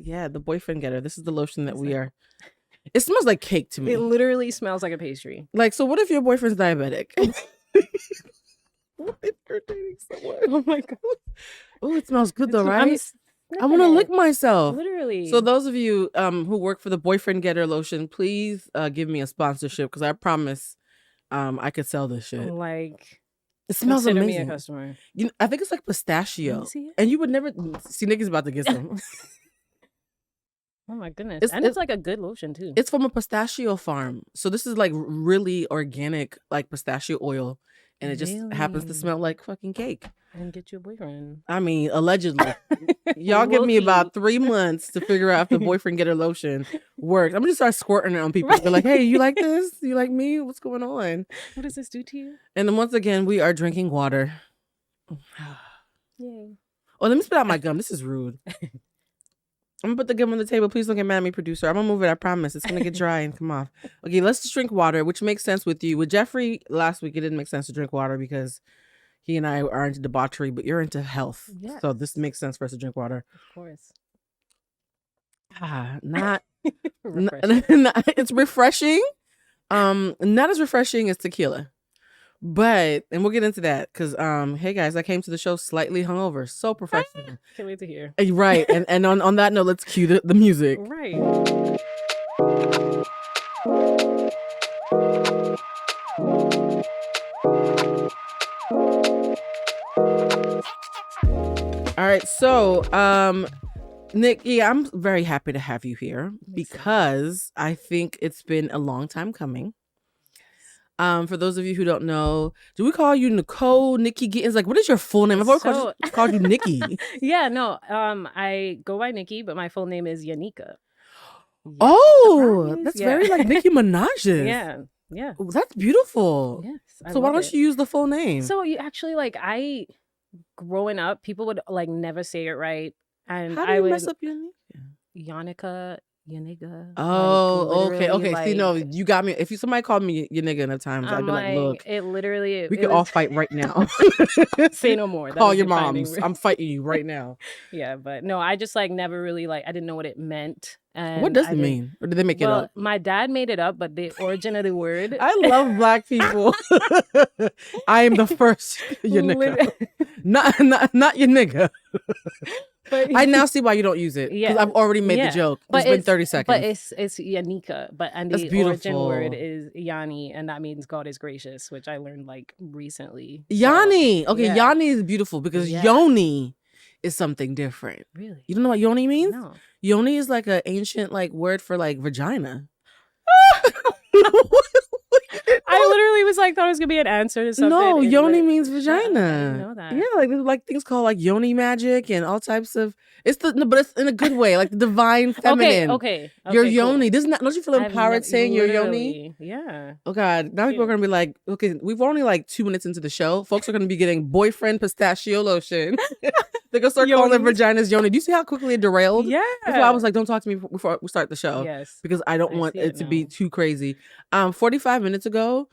Yeah, the boyfriend getter. This is the lotion that we are. It smells like cake to me. It literally smells like a pastry. Like, so what if your boyfriend's diabetic? What? It's irritating someone. Oh my God. Oh, it smells good though, right? I want to lick myself. Literally. So those of you who work for the boyfriend getter lotion, please give me a sponsorship because I promise I could sell this shit. Like, it smells amazing. Me a customer. I think it's like pistachio. And you would never see Nikki's about to get some. Oh my goodness. It's like a good lotion too. It's from a pistachio farm. So this is like really organic, like pistachio oil. And it just happens to smell like fucking cake. And get your boyfriend. I mean, allegedly. Y'all give me about 3 months to figure out if the boyfriend getter lotion works. I'm gonna just start squirting it on people. Right. They're like, hey, you like this? You like me? What's going on? What does this do to you? And then once again, we are drinking water. Yay. Oh, let me spit out my gum. This is rude. I'm gonna put the gum on the table. Please don't get mad at me, producer. I'm gonna move it. I promise. It's gonna get dry and come off. Okay, let's just drink water, which makes sense with you. With Jeffrey last week, it didn't make sense to drink water because he and I are into debauchery, but you're into health. Yes. So this makes sense for us to drink water. Of course. Not it's refreshing. Not as refreshing as tequila. But, and we'll get into that because, hey guys, I came to the show slightly hungover. So professional. Can't wait to hear. Right. And on that note, let's cue the music. Right. All right. So, Nikki, I'm very happy to have you here because I think it's been a long time coming. For those of you who don't know, do we call you Nicole, Nikki Gittens? Like, what is your full name? I've always called you Nikki. Yeah, no. I go by Nikki, but my full name is Yanika. Oh, that's very like Nicki Minaj's. Yeah. Oh, that's beautiful. Yes. So why don't you use the full name? So you actually growing up, people would like never say it right, and how do you mess up your name? Yanika. Your nigga. Oh, okay. See, no, you got me. If somebody called me your nigga enough times, I'd be like, look, it literally. We could all fight right now. Say no more. Call your moms. I'm fighting you right now. Yeah, but no, I just never really I didn't know what it meant. And what does it mean? Or did they make it up? My dad made it up, but the origin of the word. I love Black people. I am the first your nigga. Not your nigga. But I now see why you don't use it. Because I've already made the joke. It's been 30 seconds. But it's Yanika. And the origin word is Yani, and that means God is gracious, which I learned recently. Yani. So, okay, Yani is beautiful because Yoni is something different. Really? You don't know what Yoni means? No. Yoni is like an ancient word for vagina. I literally thought it was gonna be an answer to something. No, yoni means vagina. I didn't know that. Yeah, there's things called yoni magic and all types of. But it's in a good way, the divine feminine. Okay. Your yoni. Cool. Don't you feel empowered saying your yoni? Yeah. Oh God, now people are gonna be like, okay, we've only 2 minutes into the show. Folks are gonna be getting boyfriend pistachio lotion. They're gonna start calling their vaginas yoni. Do you see how quickly it derailed? Yeah. That's why I was like, don't talk to me before we start the show. Yes. Because I don't want it to be too crazy. 45 minutes ago,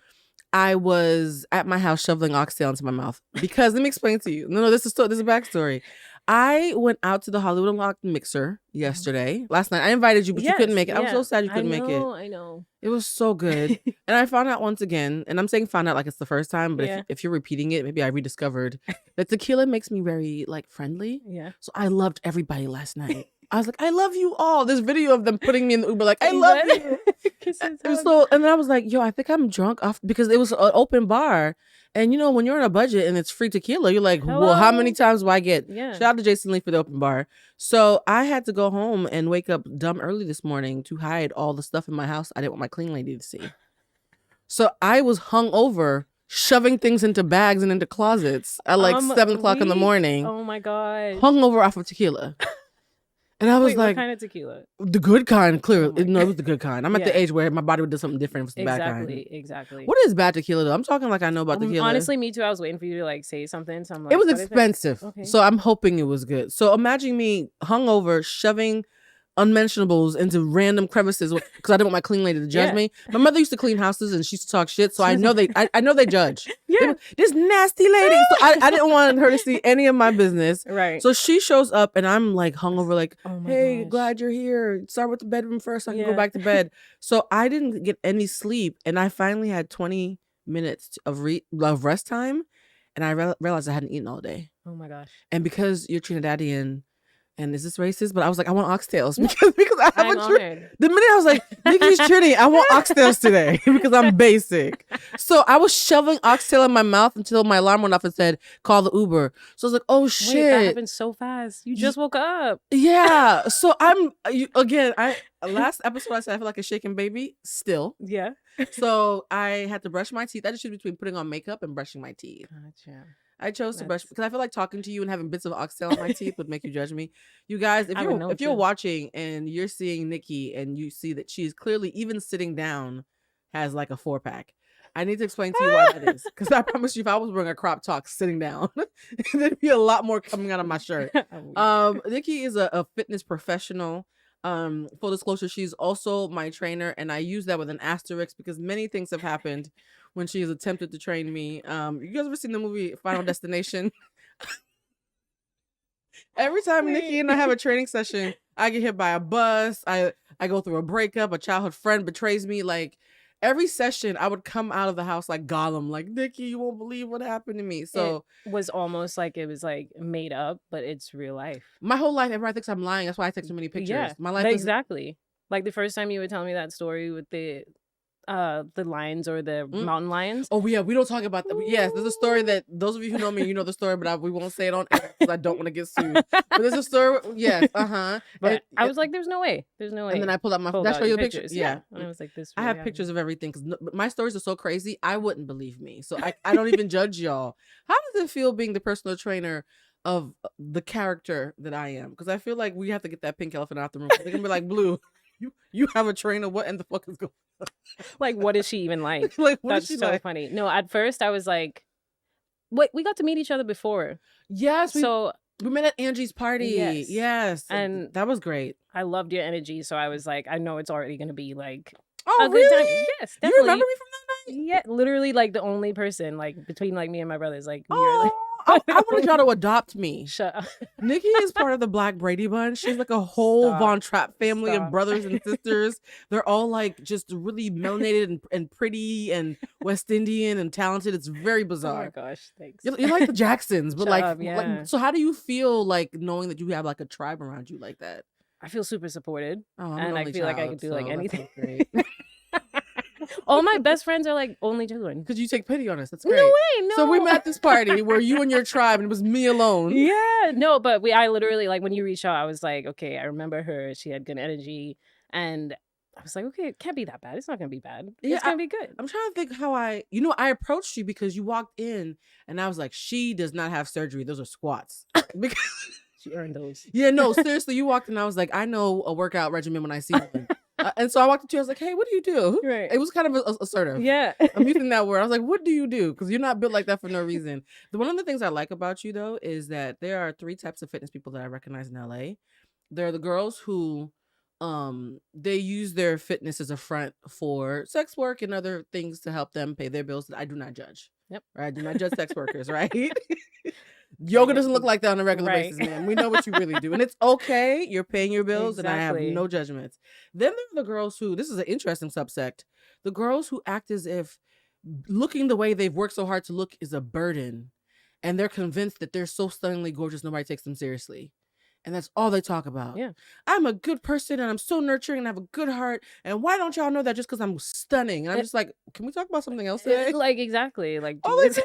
I was at my house shoveling oxtail into my mouth because let me explain to you. No, this is a backstory. I went out to the Hollywood Unlocked mixer yesterday. Last night, I invited you, but you couldn't make it. I was so sad you couldn't make it. I know. It was so good. And I found out once again, and I'm saying found out like it's the first time, but if you're repeating it, maybe I rediscovered that tequila makes me very friendly. Yeah. So I loved everybody last night. I was like, I love you all. This video of them putting me in the Uber, I love you. And then I was like, yo, I think I'm drunk because it was an open bar. And when you're on a budget and it's free tequila, you're like, hello? Well, how many times do I get? Yeah. Shout out to Jason Lee for the open bar. So I had to go home and wake up dumb early this morning to hide all the stuff in my house I didn't want my clean lady to see. So I was hungover, shoving things into bags and into closets at 7 o'clock in the morning. Oh my God. Hungover off of tequila. And I was what kind of tequila? The good kind, clearly. No, it was the good kind. I'm at the age where my body would do something different if it's the bad kind. Exactly. What is bad tequila, though? I'm talking I know about tequila. Honestly, me too. I was waiting for you to say something. So I'm like, it was expensive. Okay. So I'm hoping it was good. So imagine me hungover, shoving unmentionables into random crevices because I didn't want my clean lady to judge me. My mother used to clean houses and she used to talk shit, so I know they judge. Yeah. This nasty lady. So I didn't want her to see any of my business. Right. So she shows up and I'm like hungover, like, Oh my hey, gosh. glad you're here. Start with the bedroom first so I can go back to bed. So I didn't get any sleep and I finally had 20 minutes of rest time and I realized I hadn't eaten all day. Oh my gosh. And because you're Trinidadian, and is this racist? But I was like, I want oxtails because I have I'm honored. The minute I was like, Nikki's Trini, I want oxtails today because I'm basic. So I was shoving oxtail in my mouth until my alarm went off and said, call the Uber. So I was like, oh shit. Wait, that happened so fast. You just woke up. Yeah. So last episode I said I feel like a shaken baby still. Yeah. So I had to brush my teeth. I just choose between putting on makeup and brushing my teeth. Gotcha. I chose to brush because I feel like talking to you and having bits of oxtail on my teeth would make you judge me. You guys, if you're watching and you're seeing Nikki and you see that she's clearly, even sitting down, has like a 4-pack, I need to explain to you why that is. Because I promise you, if I was wearing a crop top sitting down, there'd be a lot more coming out of my shirt. Nikki is a fitness professional. Full disclosure, she's also my trainer, and I use that with an asterisk because many things have happened when she has attempted to train me. You guys ever seen the movie Final Destination? Every time Nikki and I have a training session, I get hit by a bus. I go through a breakup. A childhood friend betrays me. Like every session, I would come out of the house like Gollum, like, Nikki, you won't believe what happened to me. So it was almost like it was like made up, but it's real life. My whole life, everybody thinks I'm lying. That's why I take so many pictures. Yeah, my life exactly. Like the first time you would tell me that story with the lions or the mountain lions. Oh yeah, we don't talk about that. Yes, there's a story that those of you who know me, you know the story, but we won't say it on air because I don't want to get sued. But there's a story. Yes, But I was like, there's no way. And then I pulled out my phone. That's show you the pictures. Yeah. And I was like, this. Really I have pictures of everything because my stories are so crazy. I wouldn't believe me, so I don't even judge y'all. How does it feel being the personal trainer of the character that I am? Because I feel like we have to get that pink elephant out the room. They're gonna be like, Blue, you have a trainer. What in the fuck is going on? Like, what is she even like? Like, that's so like? Funny. No, at first I was like, wait, we got to meet each other before. Yes. We met at Angie's party. Yes. And that was great. I loved your energy. So I was like, I know it's already going to be like a good really? time. Yes, definitely. You remember me from that night? Yeah, literally like the only person like between like me and my brothers. Like, I wanted y'all to adopt me. Shut up. Nikki is part of the Black Brady Bunch. She's like a whole Von Trapp family of brothers and sisters. They're all like just really melanated and pretty and West Indian and talented. It's very bizarre. Oh my gosh, thanks. You're like the Jacksons, but like, so how do you feel like knowing that you have like a tribe around you like that? I feel super supported. And I feel like I can do like anything. Great. All my best friends are like only children. Because you take pity on us. That's great. No way, no. So we met at this party where you and your tribe, and it was me alone. Yeah, no, but I literally, like, when you reached out, I was like, okay, I remember her. She had good energy. And I was like, okay, it can't be that bad. It's not going to be bad. It's going to be good. I'm trying to think how I approached you because you walked in, and I was like, she does not have surgery. Those are squats. Because she earned those. Yeah, no, seriously, you walked in, I was like, I know a workout regimen when I see one. And so I walked up to you, I was like, hey, what do you do? Right. It was kind of assertive. Yeah. I'm using that word. I was like, what do you do? Because you're not built like that for no reason. One of the things I like about you, though, is that there are 3 types of fitness people that I recognize in LA. There are the girls who they use their fitness as a front for sex work and other things to help them pay their bills that I do not judge. Yep. Right? I do not judge sex workers, right? Yoga doesn't look like that on a regular basis, man. We know what you really do. And it's okay. You're paying your bills, and I have no judgments. Then there are the girls who, this is an interesting subsect, the girls who act as if looking the way they've worked so hard to look is a burden. And they're convinced that they're so stunningly gorgeous, nobody takes them seriously. And that's all they talk about. Yeah. I'm a good person and I'm so nurturing and I have a good heart. And why don't y'all know that just because I'm stunning? And I'm just like, can we talk about something else today? Like, exactly. Like, I'm like,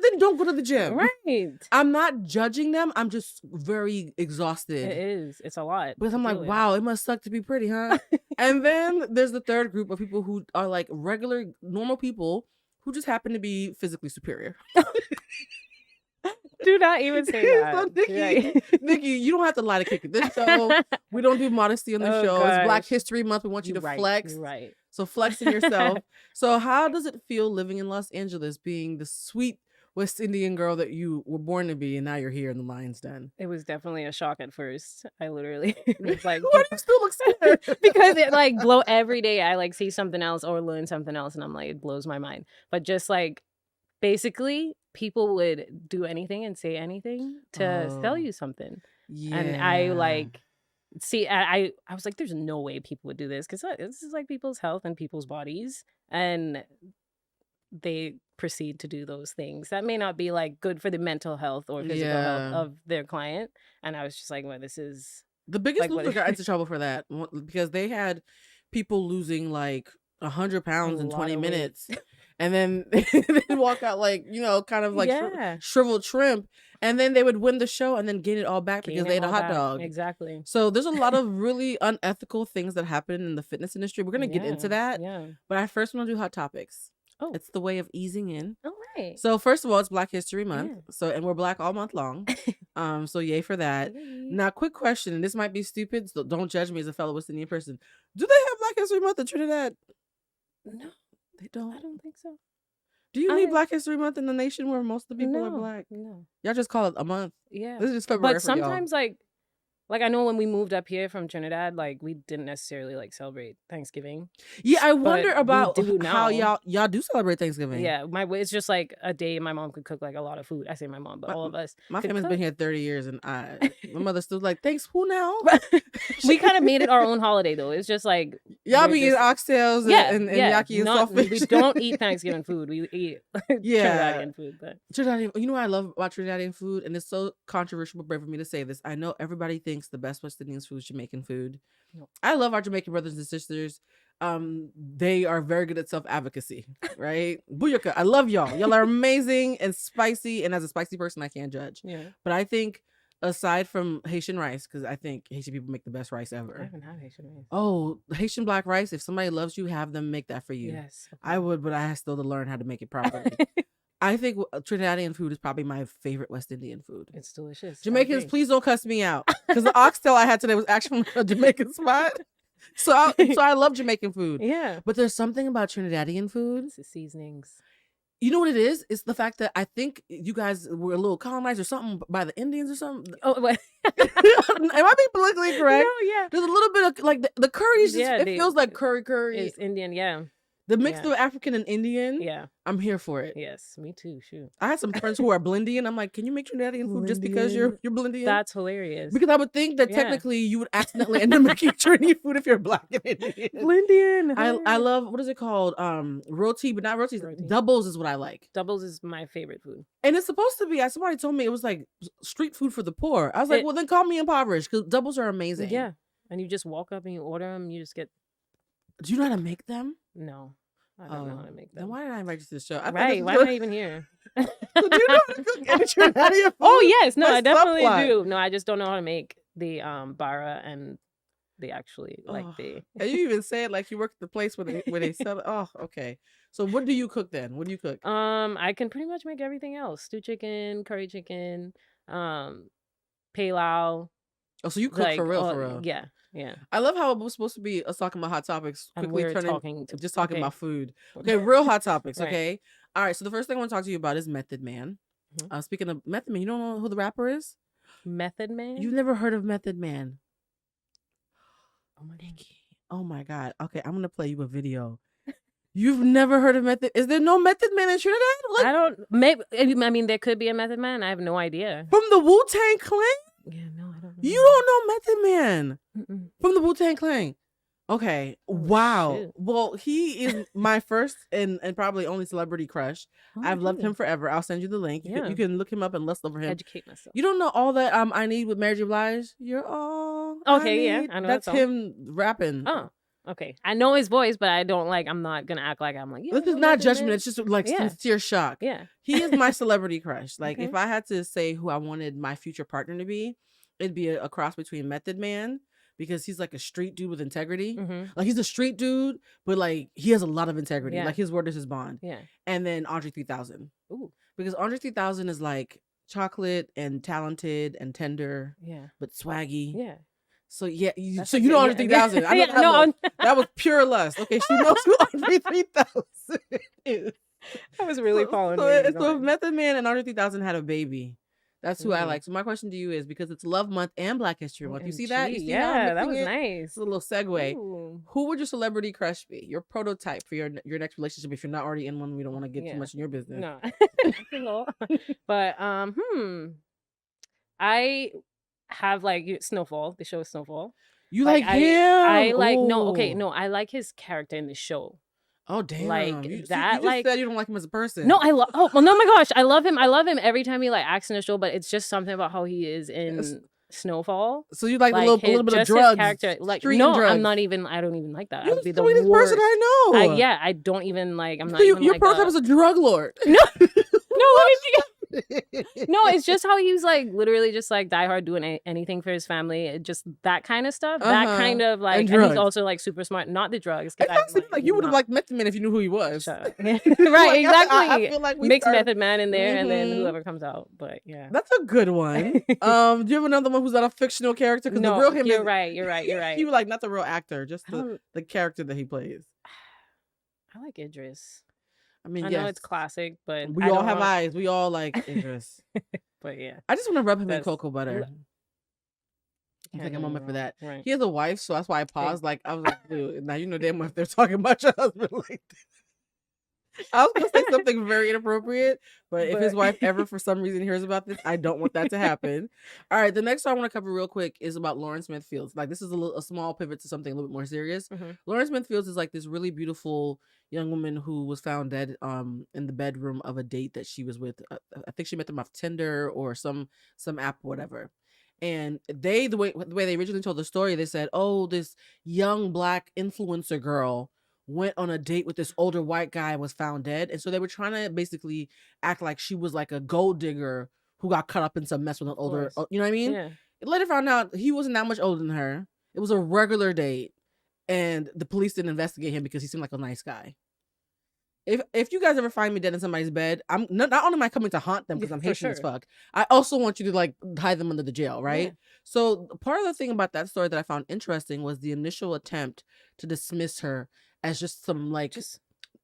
then don't go to the gym. Right. I'm not judging them. I'm just very exhausted. It is. It's a lot. But I'm like, wow, it must suck to be pretty, huh? And then there's the third group of people who are like regular, normal people who just happen to be physically superior. Do not even say that. So Nikki, you don't have to lie to kick it. This show, we don't do modesty on the show. Gosh. It's Black History Month. We want you to flex. You're right. So flexing yourself. So how does it feel living in Los Angeles, being the sweet West Indian girl that you were born to be, and now you're here in the lion's den. It was definitely a shock at first. I literally was like, Why do you still look scared? because it like blow every day. I like see something else or learn something else, and I'm like, it blows my mind. But just like basically, people would do anything and say anything to sell Oh, you something, yeah. and I like. See, I was like, there's no way people would do this because this is like people's health and people's bodies, and they proceed to do those things that may not be like good for the mental health or physical health Yeah. of their client. And I was just like, well, this is The biggest like what loser got into trouble for that because they had people losing like 100 a pounds in lot 20 of weight. minutes. And then they walk out like, kind of like Yeah. shriveled shrimp. And then they would win the show and then gain it all back because Gain they it ate a all hot back. dog. Exactly. So there's a lot of really unethical things that happen in the fitness industry. We're going to get into that. Yeah. But I first want to do hot topics. Oh, It's the way of easing in. all right. So first of all, it's Black History Month. Yeah. So and we're Black all month long. So yay for that. Yay. Now, quick question, and this might be stupid, so don't judge me as a fellow West Indian person. Do they have Black History Month in Trinidad? No, They I don't. don't think so. Do you I- need Black History Month in the nation where most of the people are No, Black? no. Y'all just call it a month. Yeah. This is just February But for y'all. sometimes like I know when we moved up here from Trinidad, like we didn't necessarily like celebrate Thanksgiving. Yeah, I but wonder we about do how now. y'all do celebrate Thanksgiving. Yeah, it's just like a day my mom could cook like a lot of food. I say my mom, but all of us. My could family's cook. been here 30 years, and my mother's still like, thanks, who now? We kind of made it our own holiday though. It's just like Y'all we're be eating just- oxtails and yaki and not, saltfish. we don't eat Thanksgiving food. We eat Yeah. Trinidadian food. But Trinidadian, you know what I love about Trinidadian food, and it's so controversial but brave for me to say this. I know everybody thinks the best West Indian food is Jamaican food. No. I love our Jamaican brothers and sisters. They are very good at self-advocacy, right? Booyaka, I love y'all. Y'all are amazing and spicy, and as a spicy person, I can't judge. yeah, But I think aside from Haitian rice, because I think Haitian people make the best rice I ever. haven't had Haitian rice. Oh, Haitian black rice. If somebody loves you, have them make that for you. Yes, I would, but I have still to learn how to make it properly. I think Trinidadian food is probably my favorite West Indian food. It's delicious. I Jamaicans, agree. please don't cuss me out because the oxtail I had today was actually from a Jamaican spot. So I love Jamaican food. Yeah, But there's something about Trinidadian food. it's the seasonings. You know what it is? It's the fact that I think you guys were a little colonized or something by the Indians or something. Oh, what? Am I being politically correct? No, yeah. There's a little bit of like the curry. Yeah, It feels like curry. It's Indian, yeah. The mix yeah. of African and Indian. Yeah. I'm here for it. Yes, me too. Shoot. I had some friends who are Blindian. I'm like, can you make Trinidadian food just because you're Blindian? That's hilarious. Because I would think that Yeah. technically you would accidentally end up making Trinidadian food if you're Black and Indian. Blindian. I love, what is it called? Roti, but not roti. Roti. Doubles is what I like. Doubles is my favorite food. And it's supposed to be, somebody told me it was like street food for the poor. I was like, well, then call me impoverished because doubles are amazing. Yeah. And you just walk up and you order them. You just get Do you know how to make them? no. I don't know how to make Then them. why did I invite you to the show? I thought Right. this Why was- am I even here? So do you know how to cook any Trinidadian food? Oh yes, no, My I definitely subplot. do. No, I just don't know how to make the bara and the actually like Oh, the And you even say it like you work at the place where they sell it. Oh, okay. So what do you cook then? What do you cook? I can pretty much make everything else. Stew chicken, curry chicken, pilau. Oh, so you cook Like for real. Yeah, yeah. I love how it was supposed to be us talking about hot topics, And quickly we're turning talking to just talking okay. about food. Okay, real hot topics. Right. Okay, all right. So the first thing I want to talk to you about is Method Man. Mhm. Speaking of Method Man, you don't know who the rapper is? Method Man. You've never heard of Method Man? Oh my God. Oh my God. Okay, I'm gonna play you a video. You've never heard of Method? Is there no Method Man in Trinidad? Like I don't. Maybe I mean there could be a Method Man. I have no idea. from the Wu-Tang Clan? Yeah, no, I don't know. You don't know Method Man Mm-mm. from the Wu-Tang Clan? Okay. Wow. shoot. Well, he is my first and probably only celebrity crush. Oh, I've loved really? him forever. I'll send you the link. Yeah. You can look him up and lust over him. Educate myself. You don't know all that I need with Mary J. Blige? You're all Okay, I yeah, need. I know That's that song. him rapping. Oh, okay. I know his voice, but I don't like. I'm not gonna act like I'm like. Yeah, This I is know not Method judgment. Man. It's just like Yeah. sincere shock. Yeah. He is my celebrity crush. Like Okay. if I had to say who I wanted my future partner to be, it'd be a cross between Method Man because he's like a street dude with integrity. Mm-hmm. Like he's a street dude, but like he has a lot of integrity. Yeah. Like his word is his bond. Yeah. And then Andre 3000. Ooh. Because Andre 3000 is like chocolate and talented and tender, Yeah. but swaggy. Yeah. So yeah, That's so like you know a- Andre 3000. I know yeah, that, no, that was pure lust. Okay, she knows who Andre 3000 is. I was really So, following so, where you were so if going. Method Man and Andre 3000 had a baby, that's who I Mhm. like. So my question to you is, because it's Love Month and Black History Month, you see that? You OMG. see how I'm Yeah, that mixing was it? nice. It's a little segue. Ooh. Who would your celebrity crush be? Your prototype for your next relationship, if you're not already in one. We don't want to get too Yeah. much in your business. No. Single. But I have like Snowfall. The show is Snowfall. You Like like him? I like no, okay, Ooh. no, I like his character in the show. Oh damn! Like You that, just like said you don't like him as a person. no, I love. Oh well, no, my gosh, I love him. I love him every time he like acts in a show. But it's just something about how he is in Snowfall. So you like, Like a little bit of just drugs, his character. Like street no, drugs. I'm not even. I don't even like that. You're I'd be the the sweetest worst. person I know. Yeah, I don't even like. I'm not So even your like prototype is a drug lord. no. No, let me see. No, it's just how he's like literally just like die hard doing anything for his family. Just that kind of stuff. That kind of like, and drugs. he's also like super smart. Not the drugs. It kind of seems like you would have liked Method Man if you knew who he was. Shut up. Like, Right, exactly. I feel like we mix started- Method Man in there, and then Mhm. whoever comes out. But yeah, That's a good one. Do you have another one who's not a fictional character? Because no, the real him you're is right. You're right. You're right. you like not the real actor, just I don't- the character that he plays. I like Idris. I mean, I yes, know it's classic, but we I all don't have want- eyes. We all like Idris. But yeah, I just want to rub him in That's- cocoa butter. I'm Can't taking a go moment for wrong. that. Right. He has a wife, so that's why I paused. Like I was like, dude, now you know damn well if they're talking about your husband like this. I was gonna say something very inappropriate, but if his But- wife ever for some reason hears about this, I don't want that to happen. All right, the next one I want to cover real quick is about Lauren Smithfield. Like this is a small pivot to something a little bit more serious. Mhm. Lauren Smithfield is like this really beautiful young woman who was found dead in the bedroom of a date that she was with. I think she met them off Tinder or some app or whatever. And the way they originally told the story, they said, oh, this young Black influencer girl went on a date with this older white guy and was found dead. And so they were trying to basically act like she was like a gold digger who got caught up in some mess with an older, course. you know what I mean? Yeah. Later found out he wasn't that much older than her. It was a regular date. And the police didn't investigate him because he seemed like a nice guy. If you guys ever find me dead in somebody's bed, I'm not only am I coming to haunt them because I'm For Haitian as sure. fuck, I also want you to like hide them under the jail, right? Yeah. So part of the thing about that story that I found interesting was the initial attempt to dismiss her as just some like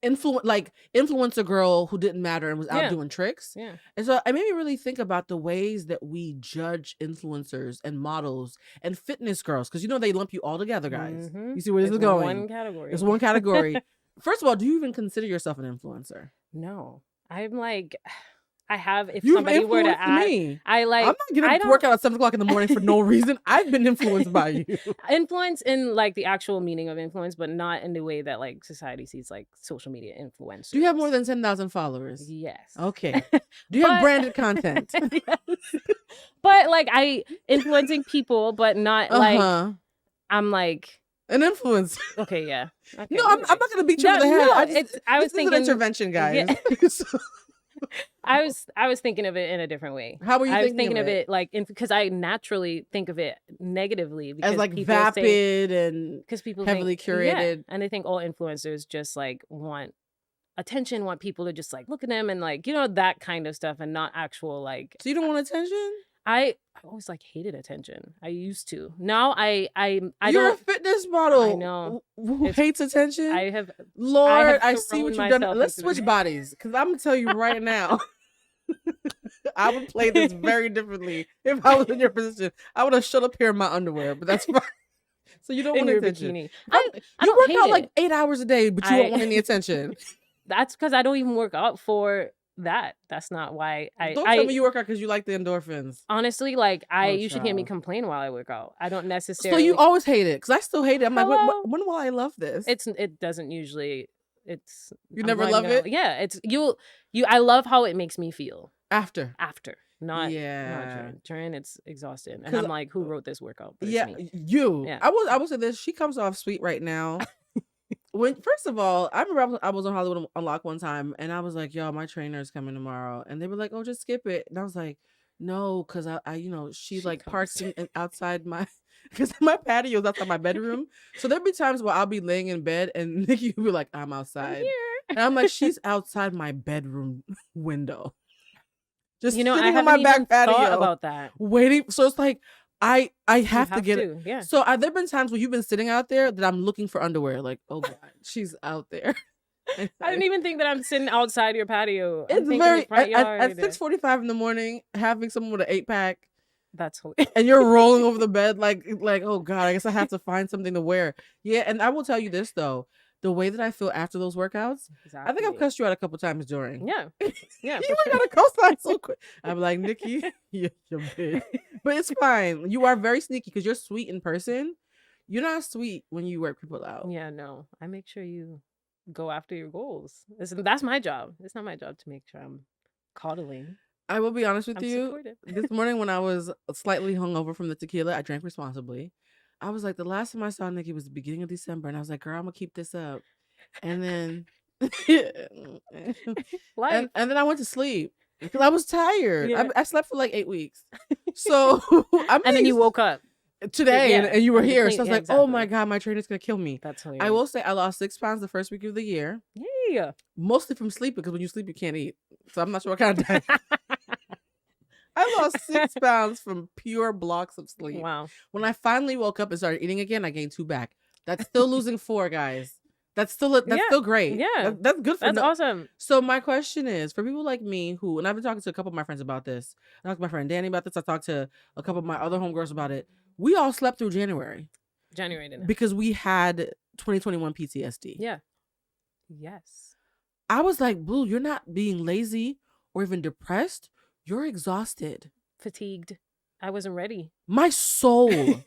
influencer girl who didn't matter and was out Yeah. doing tricks. Yeah. And so it made me really think about the ways that we judge influencers and models and fitness girls, because they lump you all together, guys. Mhm. You see where this It's is going? One category. It's one category. First of all, do you even consider yourself an influencer? No, I'm like, I have. If You've somebody were to influenced add, me. I like. I'm not getting I up to don't- work out at 7:00 in the morning for no reason. I've been influenced by you. Influence in like the actual meaning of influence, but not in the way that like society sees like social media influencers. Do you have more than 10,000 followers? Yes. Okay. Do you have But- branded content? Yes. But like I influencing people, but not like I'm like An influence. okay, yeah. Okay, No, I'm not gonna beat you over the head. No, I was this is thinking an intervention, guys. Yeah. So, I was thinking of it in a different way. how were you I was thinking thinking of it like because I naturally think of it negatively because as like people say, vapid and because people heavily think, curated? yeah, and they think all influencers just like want attention, want people to just like look at them and like that kind of stuff, and not actual like. so you don't want attention? I always like hated attention. I used to. Now I You're don't. a fitness model. I know. Who It's- hates attention? I have. Lord, I have see what thrown you've done. myself Let's into the- switch bodies, because I'm gonna tell you right now. I would play this very differently if I was in your position. I would have shut up here in my underwear, but that's fine. So you don't In want your attention. bikini. I I you don't work hate out it. like 8 hours a day, but you don't want any attention. That's because I don't even work out for that. That's not why Don't tell me you work out because you like the endorphins. honestly like you should hear me child. complain while I work out. I don't So necessarily. you always hate it, because I still hate it. I'm like, Hello? when will I love this? It doesn't usually. It's You I'm never not love even gonna- it? Yeah, it's you. I love how it makes me feel After. not Yeah. during. During it's exhausting, and 'Cause- I'm like, who wrote this workout? But it's Yeah, me. you. Yeah. I will say this. She comes off sweet right now. First of all, I remember I was on Hollywood Unlocked one time, and I was like, "Yo, my trainer's coming tomorrow," and they were like, "Oh, just skip it," and I was like, "No, because I she like comes. parks outside my." Because my patio's outside my bedroom, so there'd be times where I'll be laying in bed and Nikki would be like, "I'm outside," I'm here. and I'm like, "She's outside my bedroom window, just I sitting on haven't my even back patio, thought about that. waiting." So it's like I You have to get it. Yeah. So there've been times where you've been sitting out there that I'm looking for underwear. Like, oh God, she's out there. I didn't even think that I'm sitting outside your patio. I'm It's thinking very the front at yard. 6:45 in the morning, having someone with an 8-pack, That's hilarious. and you're rolling over the bed like oh god, I guess I have to find something to wear. Yeah, and I will tell you this though, the way that I feel after those workouts, I think I've Exactly. cussed you out a couple times during. Yeah. Yeah, You for ain't sure. got a coastline so quick. I'm like, Nikki, you're bitch. But it's fine. You are very sneaky because you're sweet in person. You're not sweet when you work people out. Yeah, no. I make sure you go after your goals. That's my job. It's not my job to make sure I'm coddling. I will be honest with I'm you. supportive. This morning when I was slightly hungover from the tequila, I drank responsibly. I was like, the last time I saw Nikki was the beginning of December, and I was like, girl, I'm gonna keep this up. And then, Life. and then I went to sleep because I was tired. Yeah. I slept for like 8 weeks. So I'm And then you woke up. today, Yeah, and you were and here. clean- So I was yeah, like, oh my exactly. god, my trainer's gonna kill me. That's hilarious. I will say I lost 6 pounds the first week of the year, Yeah. mostly from sleep because when you sleep you can't eat. So I'm not sure what kind of diet. I lost 6 pounds from pure blocks of sleep. Wow. When I finally woke up and started eating again, I gained 2 back. That's still losing 4, guys. That's still Yeah, still great. yeah. That's good for That's awesome. So my question is, for people like me who, and I've been talking to a couple of my friends about this. I talked to my friend Danny about this. I talked to a couple of my other homegirls about it. We all slept through January January didn't. because we had 2021 PTSD. Yeah. Yes. I was like, Blue, you're not being lazy or even depressed. You're exhausted. Fatigued. I wasn't ready. My soul.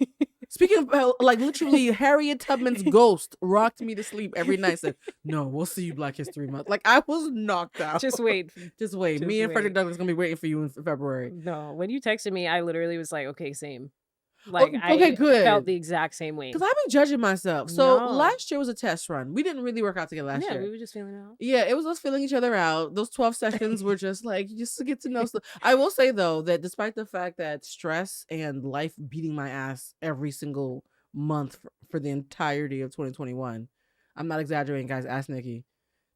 Speaking of, like, literally, Harriet Tubman's ghost rocked me to sleep every night. Said, "No, we'll see you Black History Month." Like, I was knocked out. Just wait. Just wait. Just Me and Frederick wait. Douglass gonna be waiting for you in February. No, when you texted me, I literally was like, okay, same. Like, okay, I good. felt the exact same way. Because I've been judging myself. So No. last year was a test run. We didn't really work out together last Yeah, year. we were just feeling it out. Yeah, it was us filling each other out. Those 12 sessions were just like, just to get to know stuff. I will say, though, that despite the fact that stress and life beating my ass every single month for the entirety of 2021, I'm not exaggerating, guys. Ask Nikki.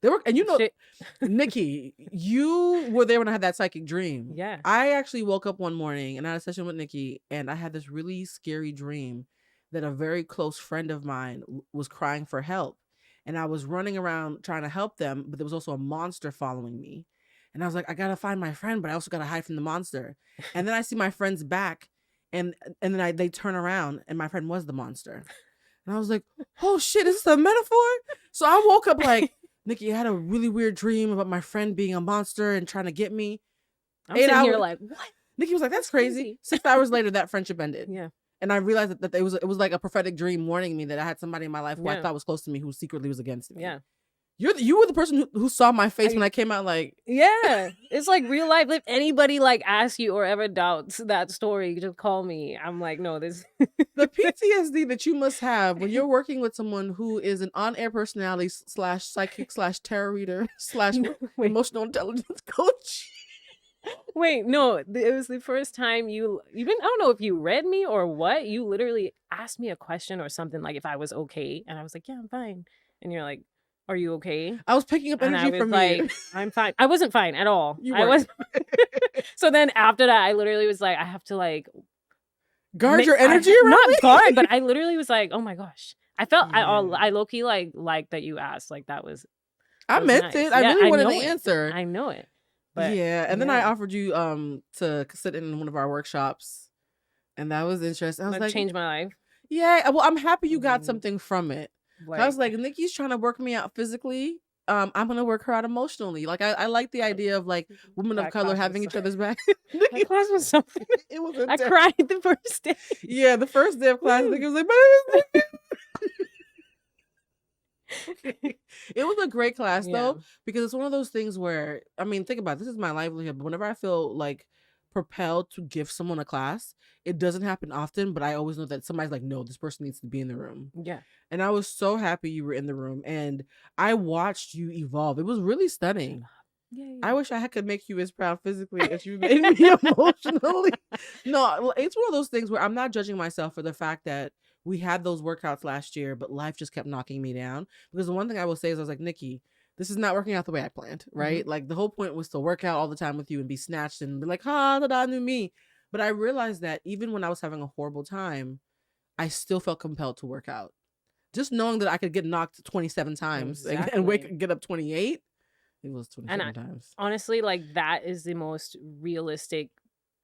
They were, and you know, Shit. Nikki, you were there when I had that psychic dream. Yeah. I actually woke up one morning and I had a session with Nikki, and I had this really scary dream that a very close friend of mine was crying for help. And I was running around trying to help them, but there was also a monster following me. And I was like, I gotta find my friend, but I also gotta hide from the monster. And then I see my friend's back, and then they turn around, and my friend was the monster. And I was like, oh shit, is this a metaphor? So I woke up like, Nikki, I had a really weird dream about my friend being a monster and trying to get me. I'm 8 sitting here hours- like, what? Nikki was like, that's That's crazy. crazy. 6 hours later, that friendship ended. Yeah. And I realized that it was like a prophetic dream warning me that I had somebody in my life who I Yeah. thought was close to me who secretly was against me. Yeah. You were the person who saw my face when I came out like, Yeah. It's like real life. If anybody like asks you or ever doubts that story, just call me. I'm like, no, this the PTSD that you must have when you're working with someone who is an on-air personality / psychic / tarot reader / Wait. emotional intelligence coach. Wait, no, it was the first time you even, I don't know if you read me or what. You literally asked me a question or something like if I was okay. And I was like, yeah, I'm fine. And you're like, are you okay? I was picking up And I energy was from like, you. I'm fine. I wasn't fine at all. You I was. weren't. So then after that, I literally was like, I have to like Guard your I- energy around not me? guard, but I literally was like, oh my gosh. I felt Yeah. I low key like that you asked. Like that was I was meant nice. it. I Yeah, really I wanted know the it. answer. I know it. But yeah, and then I yeah. offered you to sit in one of our workshops, and that was interesting. I was that like, changed my life. yeah, well, I'm happy you got Mhm. something from it. Like, I was like, Nikki's trying to work me out physically. I'm gonna work her out emotionally. Like I like the idea of like women of that color class having was each other's back. that class was something. It was I intense. cried the first day. Yeah, the first day of class, Woo. Nikki was like, "My name is Nikki." It was a great class Yeah. though, because it's one of those things where, I mean, think about it, this is my livelihood, but whenever I feel like propelled to give someone a class, it doesn't happen often, but I always know that somebody's like, no, this person needs to be in the room. Yeah. And I was so happy you were in the room, and I watched you evolve. It was really stunning. Yay. I wish I could make you as proud physically as you made me emotionally. No, it's one of those things where I'm not judging myself for the fact that we had those workouts last year, but life just kept knocking me down. Because the one thing I will say is I was like, Nikki, this is not working out the way I planned, right? Like the whole point was to work out all the time with you and be snatched and be like, ha, da, da, new me. But I realized that even when I was having a horrible time, I still felt compelled to work out just knowing that I could get knocked 27 times Exactly. get up 28. It was And 27 times. honestly, like that is the most realistic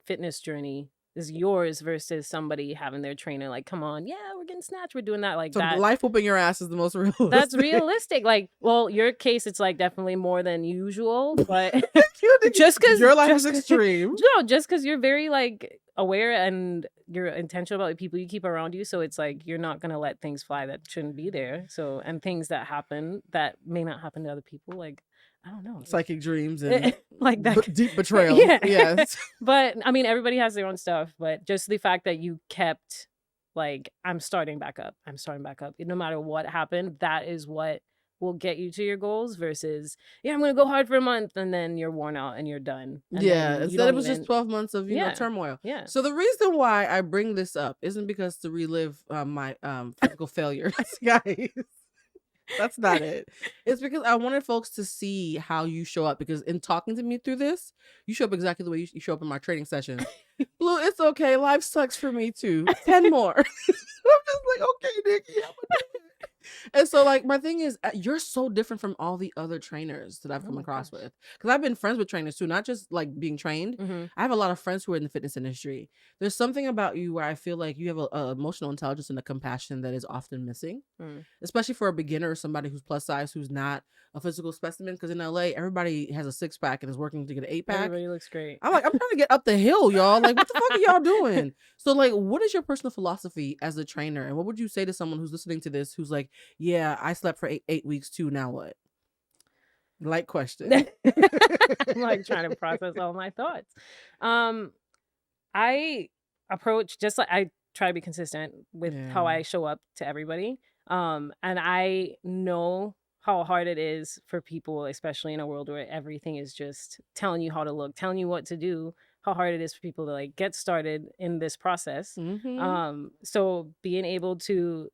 fitness journey is yours versus somebody having their trainer like, come on, yeah, we're getting snatched, we're doing that, like So that. life whooping your ass is the most realistic. That's realistic. Like, well, your case, it's like definitely more than usual, but just because your life is extreme. No, just because you're very like aware and you're intentional about the people you keep around you. So it's like you're not gonna let things fly that shouldn't be there. So and things that happen that may not happen to other people, like I don't know, psychic dreams and like that deep betrayal. Yeah. Yes. But I mean, everybody has their own stuff. But just the fact that you kept like, I'm starting back up. No matter what happened, that is what will get you to your goals versus, yeah, I'm going to go hard for a month and then you're worn out and you're done. And yeah. then you Instead, don't it was even- just 12 months of, you know, Yeah. turmoil. Yeah. So the reason why I bring this up isn't because to relive my physical failures, guys. That's not it. It's because I wanted folks to see how you show up, because in talking to me through this, you show up exactly the way you show up in my training session. Blue, it's okay. Life sucks for me too. 10 more. I'm just like, okay, Nikki. I'm gonna do it. And so, like, my thing is, you're so different from all the other trainers that I've come across with. Because I've been friends with trainers too, not just like being trained. Mhm. I have a lot of friends who are in the fitness industry. There's something about you where I feel like you have a emotional intelligence and a compassion that is often missing, especially for a beginner or somebody who's plus size, who's not a physical specimen. Because in LA, everybody has a 6-pack and is working to get an 8-pack. Everybody looks great. I'm like, I'm trying to get up the hill, y'all. Like, what the fuck are y'all doing? So, like, what is your personal philosophy as a trainer? And what would you say to someone who's listening to this who's like, yeah, I slept for eight weeks too. Now what? Light question. I'm like trying to process all my thoughts. I approach just like I try to be consistent with how I show up to everybody. And I know how hard it is for people, especially in a world where everything is just telling you how to look, telling you what to do, how hard it is for people to like get started in this process. So being able to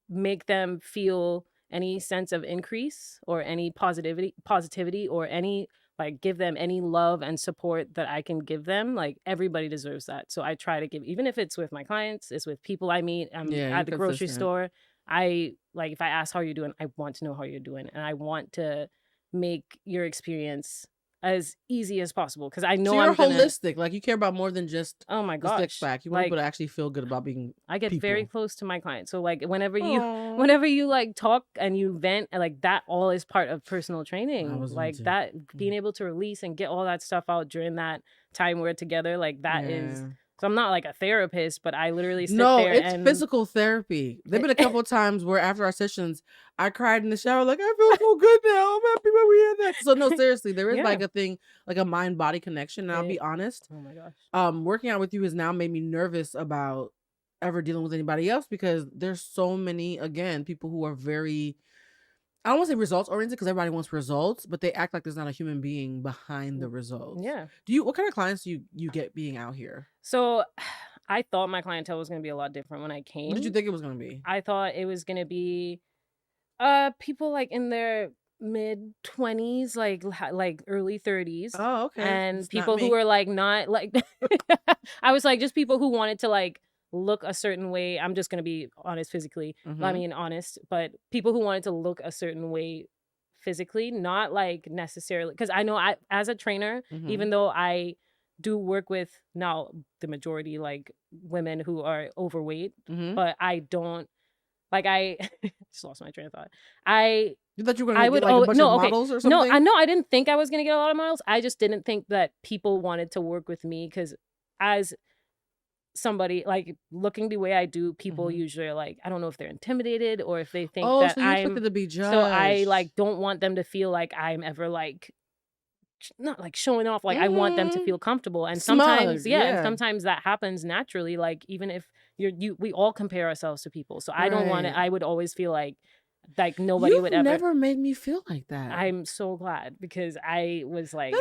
make them feel any sense of increase or any positivity or any like give them any love and support that I can give them, like everybody deserves that. So I try to give, even if it's with my clients, it's with people I meet at the grocery store. I like, if I ask how you're doing, I want to know how you're doing, and I want to make your experience as easy as possible, because I know you're holistic. Like, you care about more than just my the six-pack. You want people to actually feel good about being I get people. very close to my clients. So like whenever you like talk and you vent, like that all is part of personal training. Like that being able to release and get all that stuff out during that time we're together, like that is. So I'm not like a therapist, but I literally sit there it's physical therapy. There've been a couple of times where after our sessions, I cried in the shower, like, I feel so good now. I'm happy when we had that. So no, seriously, there is like a thing, like a mind-body connection. And I'll be honest. Oh my gosh. Working out with you has now made me nervous about ever dealing with anybody else, because there's so many, again, people who are very, I don't want to say results oriented, because everybody wants results, but they act like there's not a human being behind the results. Yeah. What kind of clients do you get being out here? So I thought my clientele was going to be a lot different when I came. What did you think it was going to be? I thought it was going to be people like in their mid 20s, like early 30s. Oh, okay. And It's people not who me. were like not like I was like just people who wanted to like look a certain way. I'm just gonna be honest physically. I mean honest, but people who wanted to look a certain way physically, not like necessarily, because I know I as a trainer, even though I do work with now the majority like women who are overweight, but I don't like I just lost my train of thought. You thought you were going to get like a bunch of models or something? No, I didn't think I was gonna get a lot of models. I just didn't think that people wanted to work with me, because as somebody like looking the way I do, people usually are like, I don't know if they're intimidated or if they think that so you expected to be judged. So I like don't want them to feel like I'm ever like not like showing off. Like I want them to feel comfortable, and sometimes Smug, and sometimes that happens naturally. Like even if we all compare ourselves to people, so I don't want it. I would always feel like nobody would ever. Never made me feel like that. I'm so glad, because I was like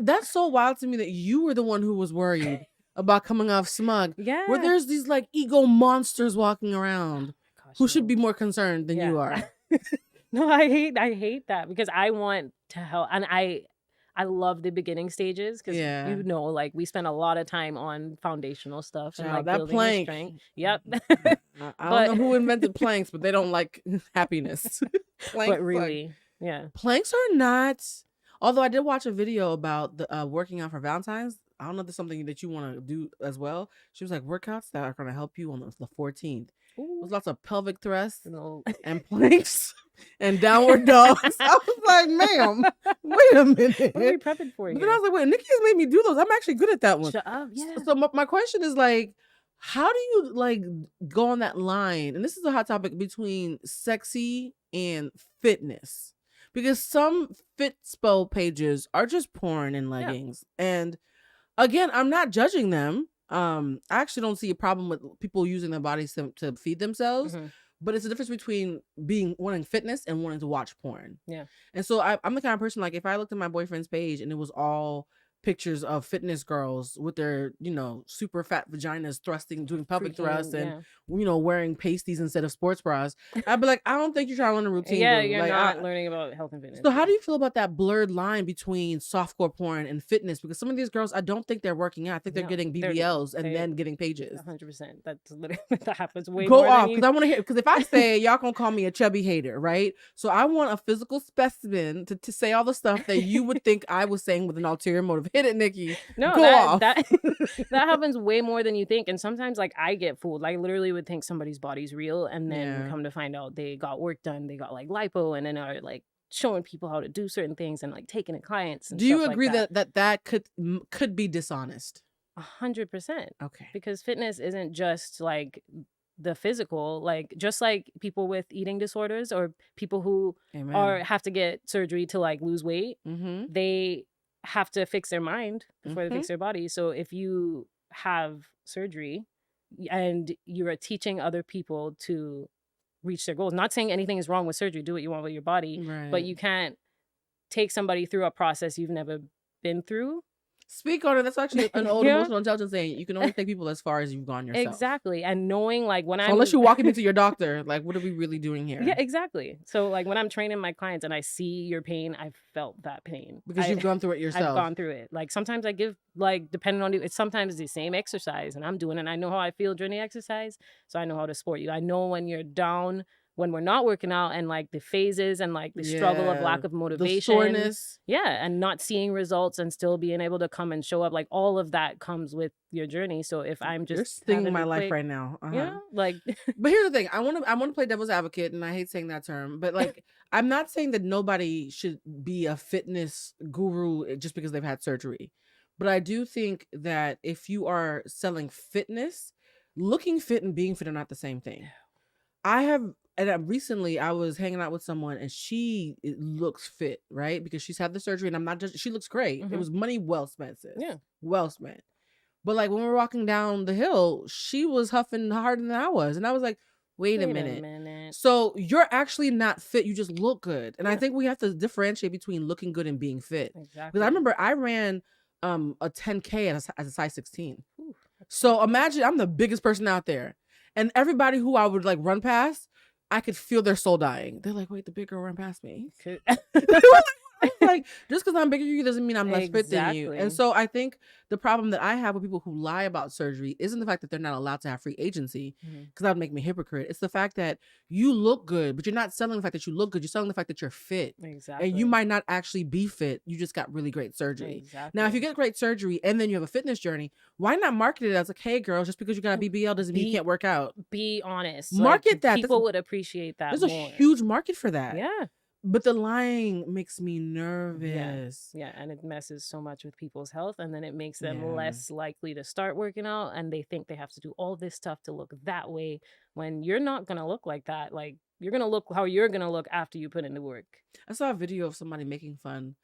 that's so wild to me that you were the one who was worried about coming off smug. Yeah, where there's these like ego monsters walking around who should be more concerned than you are. No, I hate that, because I want to help, and I I love the beginning stages because Yeah. like we spend a lot of time on foundational stuff and Child, like that building the plank. strength. Yep. I don't know who invented planks, but they don't like happiness. Planks but really, yeah. Planks are not. Although I did watch a video about the working out for Valentine's. I don't know if there's something that you want to do as well. She was like, workouts that are going to help you on the 14th. There's lots of pelvic thrusts and planks and downward dogs. I was like, ma'am, wait a minute. What are we prepping for? But then I was like, wait, Nikki has made me do those. I'm actually good at that one. Shut up. Yeah. So my question is like, how do you like go on that line? And this is a hot topic between sexy and fitness. Because some Fitspo pages are just porn in leggings. And again, I'm not judging them. I actually don't see a problem with people using their bodies to feed themselves. But it's a difference between wanting fitness and wanting to watch porn. Yeah. And so I'm the kind of person, like, if I looked at my boyfriend's page and it was all pictures of fitness girls with their, super fat vaginas doing pelvic thrusts and, wearing pasties instead of sports bras, I'd be like, I don't think you're trying to learn a routine. Yeah, bro. you're like, not learning about health and fitness. So how do you feel about that blurred line between softcore porn and fitness? Because some of these girls, I don't think they're working out. I think they're getting BBLs and then getting pages. 100%. That's literally that happens way Go more off, than because I want to hear. Because if I say y'all gonna call me a chubby hater, right? So I want a physical specimen to say all the stuff that you would think I was saying with an ulterior motive. Hit it, Nikki. No, Go off. that happens way more than you think. And sometimes like I get fooled. I literally would think somebody's body's real and then come to find out they got work done, they got like lipo, and then are like showing people how to do certain things and like taking in clients. And do you stuff agree like that could be dishonest? 100%. Okay. Because fitness isn't just like the physical, like just like people with eating disorders or people who have to get surgery to like lose weight, they have to fix their mind before they fix their body. So if you have surgery and you're teaching other people to reach their goals, not saying anything is wrong with surgery, do what you want with your body, but you can't take somebody through a process you've never been through. Speak on it. That's actually an old emotional intelligence saying. You can only take people as far as you've gone yourself. Exactly. And knowing like when unless you're walking me to your doctor, like what are we really doing here? Yeah, exactly. So like when I'm training my clients and I see your pain, I've felt that pain. Because you've gone through it yourself. I've gone through it. Like sometimes I give like depending on it's sometimes the same exercise and I'm doing it and I know how I feel during the exercise. So I know how to support you. I know when you're down, when we're not working out and like the phases and like the struggle of lack of motivation, the soreness, and not seeing results and still being able to come and show up, like all of that comes with your journey. So if I'm just you're stinging my life right now, like. But here's the thing: I want to play devil's advocate, and I hate saying that term, but like I'm not saying that nobody should be a fitness guru just because they've had surgery, but I do think that if you are selling fitness, looking fit and being fit are not the same thing. Recently I was hanging out with someone and she looks fit, right? Because she's had the surgery and I'm not just, she looks great. It was money well spent, sis. Yeah. Well spent. But like when we were walking down the hill, she was huffing harder than I was. And I was like, wait a minute. So you're actually not fit. You just look good. And I think we have to differentiate between looking good and being fit. Exactly. Because I remember I ran a 10K as a size 16. Ooh. So imagine I'm the biggest person out there. And everybody who I would like run past, I could feel their soul dying. They're like, wait, the big girl ran past me. Like, just because I'm bigger than you doesn't mean I'm less fit than you. And so I think the problem that I have with people who lie about surgery isn't the fact that they're not allowed to have free agency, because that would make me a hypocrite. It's the fact that you look good, but you're not selling the fact that you look good. You're selling the fact that you're fit. Exactly. And you might not actually be fit. You just got really great surgery. Exactly. Now, if you get great surgery and then you have a fitness journey, why not market it as like, hey, girls, just because you got a BBL doesn't mean you can't work out. Be honest. Market like, that. People would appreciate that. There's a huge market for that. Yeah. But the lying makes me nervous. Yeah, and it messes so much with people's health, and then it makes them less likely to start working out, and they think they have to do all this stuff to look that way when you're not going to look like that. Like, you're going to look how you're going to look after you put in the work. I saw a video of somebody making fun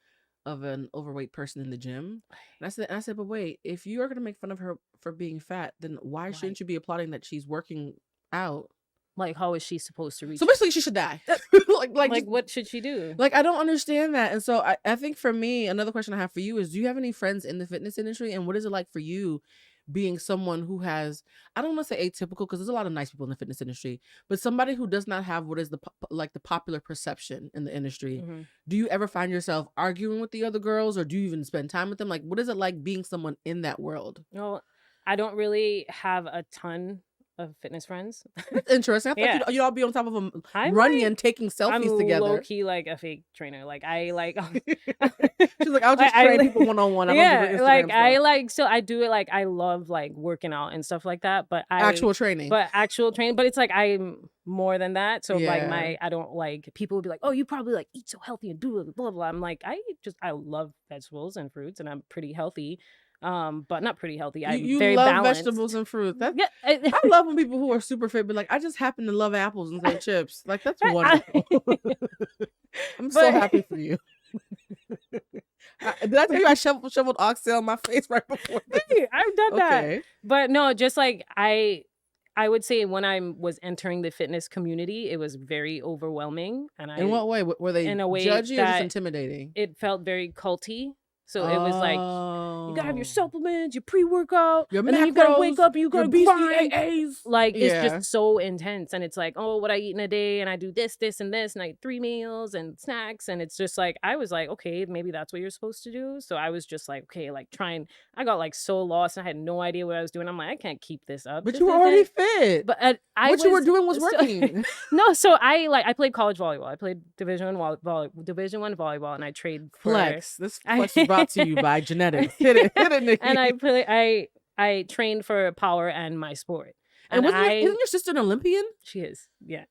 of an overweight person in the gym. And I said, but wait, if you are going to make fun of her for being fat, then why shouldn't you be applauding that she's working out? Like, how is she supposed to reach? So basically, she should die. like what should she do? Like, I don't understand that. And so I think for me, another question I have for you is, do you have any friends in the fitness industry? And what is it like for you being someone who has, I don't want to say atypical because there's a lot of nice people in the fitness industry, but somebody who does not have what is the the popular perception in the industry. Mm-hmm. Do you ever find yourself arguing with the other girls, or do you even spend time with them? Like, what is it like being someone in that world? Well, I don't really have a ton of fitness friends. That's interesting. I thought you'd all be on top of them, running and taking selfies together. I'm low key like a fake trainer. Like I like. She's like, I'll just train people one-on-one. Yeah, like I like, so I do it. Like I love like working out and stuff like that. But actual training. But it's like I'm more than that. So like I don't like, people would be like, oh, you probably like eat so healthy and do blah blah blah. I'm like, I love vegetables and fruits and I'm pretty healthy. But not pretty healthy. I'm very love balanced. Vegetables and fruit. I love when people who are super fit, but like, I just happen to love apples instead of chips. Like, that's wonderful. I'm so happy for you. Did I tell you I shoveled oxtail in my face right before this? I've done that. But no, just like I would say when I was entering the fitness community, it was very overwhelming. And in what way? Were they in a way judgy or just intimidating? It felt very culty. So it was like, you gotta have your supplements, your pre-workout, your and then you gotta wake up and you gotta grind. Like, it's just so intense. And it's like, oh, what I eat in a day, and I do this, and this, and I eat 3 meals and snacks. And it's just like, I was like, okay, maybe that's what you're supposed to do. So I was just like, okay, like I got like so lost and I had no idea what I was doing. I'm like, I can't keep this up. But you were already fit. But what you were doing was working. No, so I played college volleyball. I played Division I volleyball, and I trained for Flex. This flex is brought to you by genetics. Hit it, Nikki. And I trained for power and my sport. And isn't your sister an Olympian? She is. Yeah.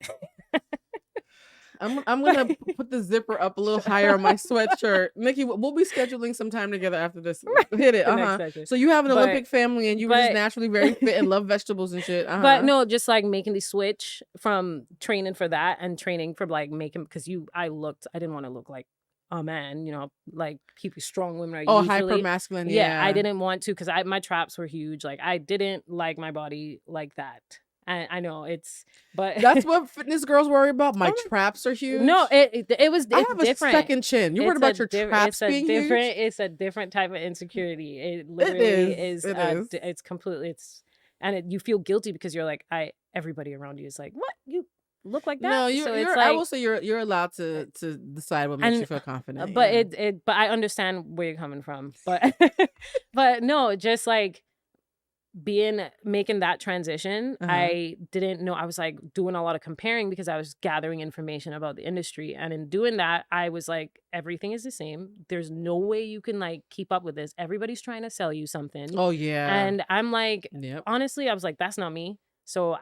I'm gonna put the zipper up a little higher on my sweatshirt. Nikki, we'll be scheduling some time together after this. Hit it. So you have an Olympic family, and you were just naturally very fit and love vegetables and shit. But no, just like making the switch from training for that and training for like making, because I didn't want to look like a man, like people, strong women are usually hyper masculine. Yeah, I didn't want to, because my traps were huge. Like I didn't like my body like that. And I know but that's what fitness girls worry about. My traps are huge. No, it was. I have different. A second chin. You worried about your traps being huge? It's a different type of insecurity. It literally is. It's completely. You feel guilty because you're like, everybody around you is like, what, you look like that? No, like, I will say you're allowed to decide what makes you feel confident. But but I understand where you're coming from. But but no, just like making that transition, I didn't know. I was like doing a lot of comparing because I was gathering information about the industry, and in doing that, I was like, everything is the same. There's no way you can like keep up with this. Everybody's trying to sell you something. Oh yeah. And I'm like, honestly, I was like, that's not me. So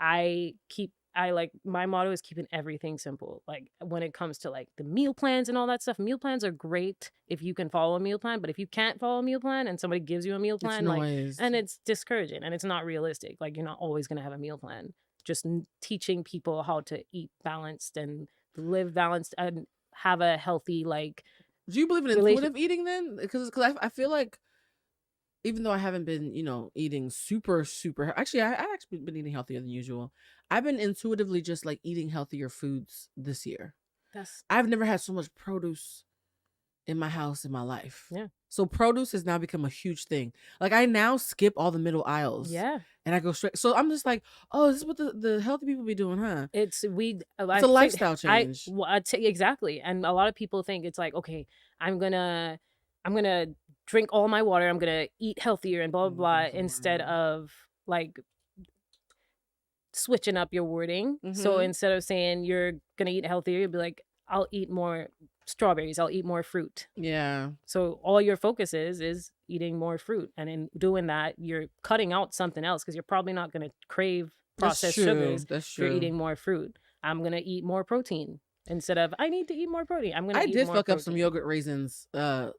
my motto is keeping everything simple. Like when it comes to like the meal plans and all that stuff, meal plans are great if you can follow a meal plan. But if you can't follow a meal plan and somebody gives you a meal plan, and it's discouraging and it's not realistic. Like you're not always going to have a meal plan. Just teaching people how to eat balanced and live balanced and have a healthy, like. Do you believe in intuitive eating then? Because I feel like, even though I haven't been, eating super, actually, I actually been eating healthier than usual. I've been intuitively just like eating healthier foods this year. I've never had so much produce in my house in my life. Yeah. So produce has now become a huge thing. Like I now skip all the middle aisles. Yeah. And I go straight. So I'm just like, oh, this is what the healthy people be doing, huh? It's a lifestyle change. Exactly. And a lot of people think it's like, okay, I'm gonna drink all my water, I'm gonna eat healthier and blah blah blah, instead of like switching up your wording. So instead of saying you're gonna eat healthier, you'll be like, I'll eat more strawberries, I'll eat more fruit. Yeah. So all your focus is eating more fruit, and in doing that you're cutting out something else, because you're probably not gonna crave processed sugars. That's true. You're eating more fruit. I'm gonna eat more protein. Instead of, I need to eat more protein, I'm gonna. I did fuck up some yogurt raisins the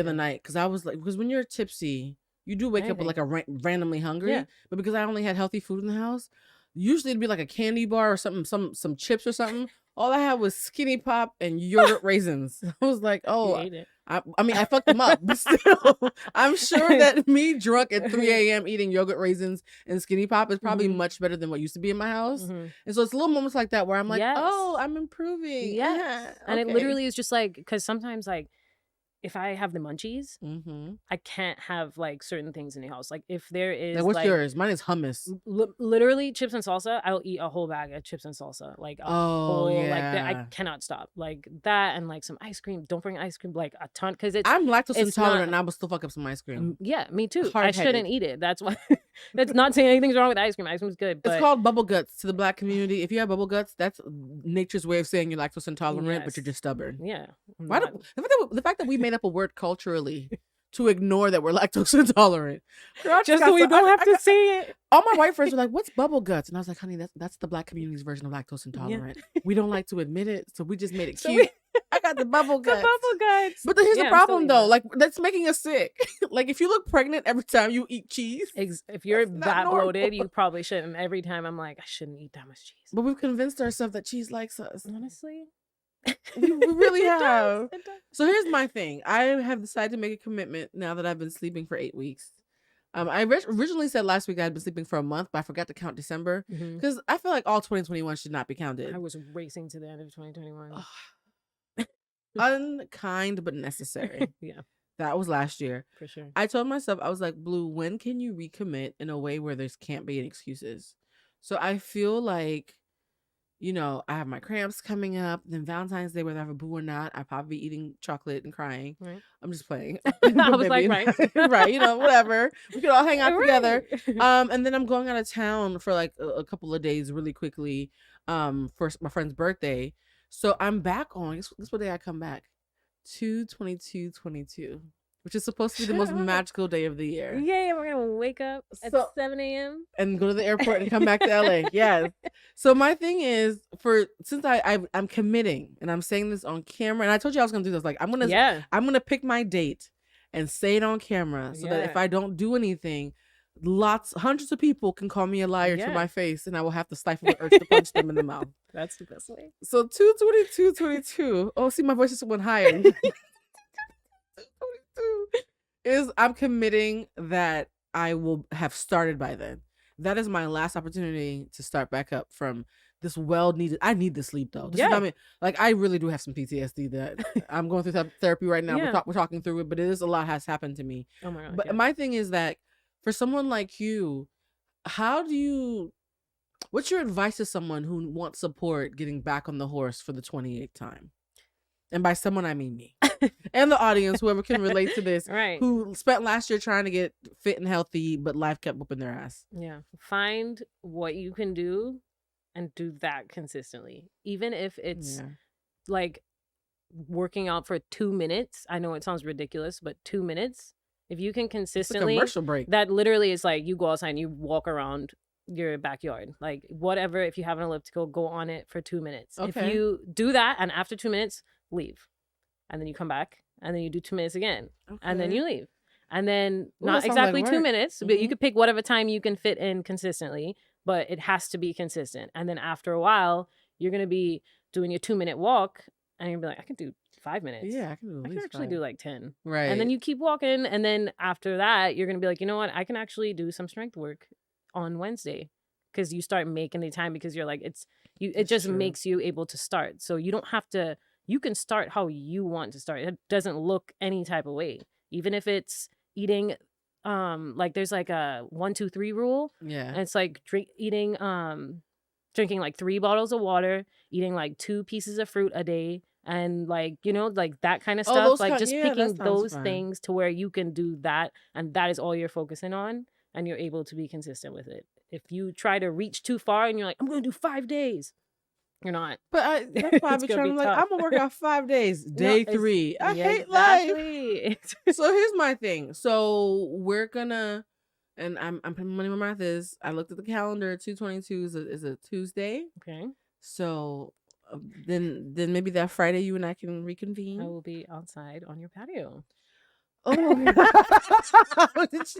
other night, because I was like, because when you're tipsy, you do wake up with like a randomly hungry. But because I only had healthy food in the house, usually it'd be like a candy bar or something, some chips or something. All I had was Skinny Pop and yogurt raisins. I was like, oh, I mean, I fucked them up, but still, I'm sure that me drunk at 3 a.m. eating yogurt raisins and Skinny Pop is probably much better than what used to be in my house. And so it's little moments like that where I'm like, oh, I'm improving. Yeah. And it literally is just like, because sometimes like if I have the munchies, Mm-hmm. I can't have like certain things in the house. Like if there is Like, what's like yours? Mine is hummus. literally chips and salsa, I'll eat a whole bag of chips and salsa. Like a Oh whole like that. I yeah. cannot stop. Like that and like some ice cream. Don't bring ice cream like a ton because I'm lactose it's intolerant, not- and I will still fuck up some ice cream. yeah, me too. I Hard-headed. shouldn't eat it. That's why. That's not saying anything's wrong with ice cream. Ice cream's good, but It's called bubble guts to the Black community. If you have bubble guts, that's nature's way of saying you're lactose intolerant, but you're Yes. just stubborn. yeah. I'm Why not- the fact that we made up a word culturally to ignore that we're lactose intolerant. Girl, I just got so we some- don't I- have I to got- say it. All my white friends were like, "What's bubble guts?" And I was like, "Honey, that's the Black community's version of lactose intolerant. We don't like to admit it, so we just made it So cute." I got the bubble The guts. bubble guts. But here's Yeah, the I'm still problem, eating though. it. Like, that's making us sick. Like, if you look pregnant every time you eat cheese, If you're That's not that bloated, normal. you probably shouldn't. Every time I'm like, I shouldn't eat that much cheese. but we've convinced ourselves that cheese likes us. Honestly, We really It does, have. it does. So here's my thing. I have decided to make a commitment now that I've been sleeping for 8 weeks. I originally said last week I'd been sleeping for a month, but I forgot to count December Mhm. because I feel like all 2021 should not be counted. I was racing to the end of 2021. Unkind but necessary. Yeah, That was last year. for sure. I told myself, I was like, Blue, when can you recommit in a way where there can't be any excuses? So I feel like, I have my cramps coming up. Then Valentine's Day, whether I have a boo or not, I probably be eating chocolate and crying. Right. I'm just playing. I was like, Maybe- right. right, whatever. We could all hang out together. Right. And then I'm going out of town for like a couple of days really quickly for my friend's birthday. So I'm back on, guess what day I come back? 2/22/22, which is supposed to be the most magical day of the year. Yeah, we're gonna wake up at So- 7 a.m. And go to the airport and come back to LA. Yes. So my thing is, since I'm committing, and I'm saying this on camera, and I told you I was gonna do this. Like, I'm gonna pick my date and say it on camera so that if Yeah. I don't do anything, hundreds of people can call me a liar to Yeah. my face, and I will have to stifle the urge to punch them in the mouth. That's the best way. So 2/22/22. Oh, see, my voice just went higher. 2/22 is I'm committing that I will have started by then. That is my last opportunity to start back up from this well-needed. I need the sleep though. This is Yeah. not me. Like, I really do have some PTSD that I'm going through therapy right now. Yeah. We're talking through it, but it is a lot has happened to me. Oh my god. But yeah. my thing is that for someone like you, what's your advice to someone who wants support getting back on the horse for the 28th time? And by someone, I mean me. And the audience, whoever can relate to this, Right. who spent last year trying to get fit and healthy, but life kept whooping their ass. Yeah. Find what you can do and do that consistently. Even if it's Yeah. like working out for 2 minutes. I know it sounds ridiculous, but 2 minutes. If you can It's a consistently, commercial break. that literally is like you go outside and you walk around your backyard. Like whatever, if you have an elliptical, go on it for 2 minutes. If Okay. you do that and after 2 minutes, leave. And then you come back and then you do 2 minutes again. And then Okay. you leave. And then Ooh, that not sounds like exactly 2 work. minutes, but you Mhm. could pick whatever time you can fit in consistently, but it has to be consistent. And then after a while, you're going to be doing your 2-minute walk and you're going to be like, I can do 5 minutes. Yeah, I can do at I can least actually 5. do like 10. Right. And then you keep walking. And then after that, you're going to be like, you know what? I can actually do some strength work on Wednesday. Because you start making the time because you're like, it That's just true. makes you able to start. So you don't have to, you can start how you want to start. It doesn't look any type of way. Even if it's eating, like there's like a 1, 2, 3 rule. Yeah. And it's like drinking like 3 bottles of water, eating like 2 pieces of fruit a day. And like, like that kind of Oh, stuff. those Like kind- just yeah, that picking sounds those fun. things to where you can do that. And that is all you're focusing on. And you're able to be consistent with it. If you try to reach too far and you're like, I'm going to do 5 days. You're not. But that's why I It's be gonna trying be to tough. I'm gonna work out 5 days. Day it's- 3. I Yeah, hate life. exactly. So here's my thing. So we're gonna, and I'm putting money where my mouth is. I looked at the calendar. 2/22 is a Tuesday. Okay. So then maybe that Friday you and I can I reconvene. will be outside on your patio. Oh,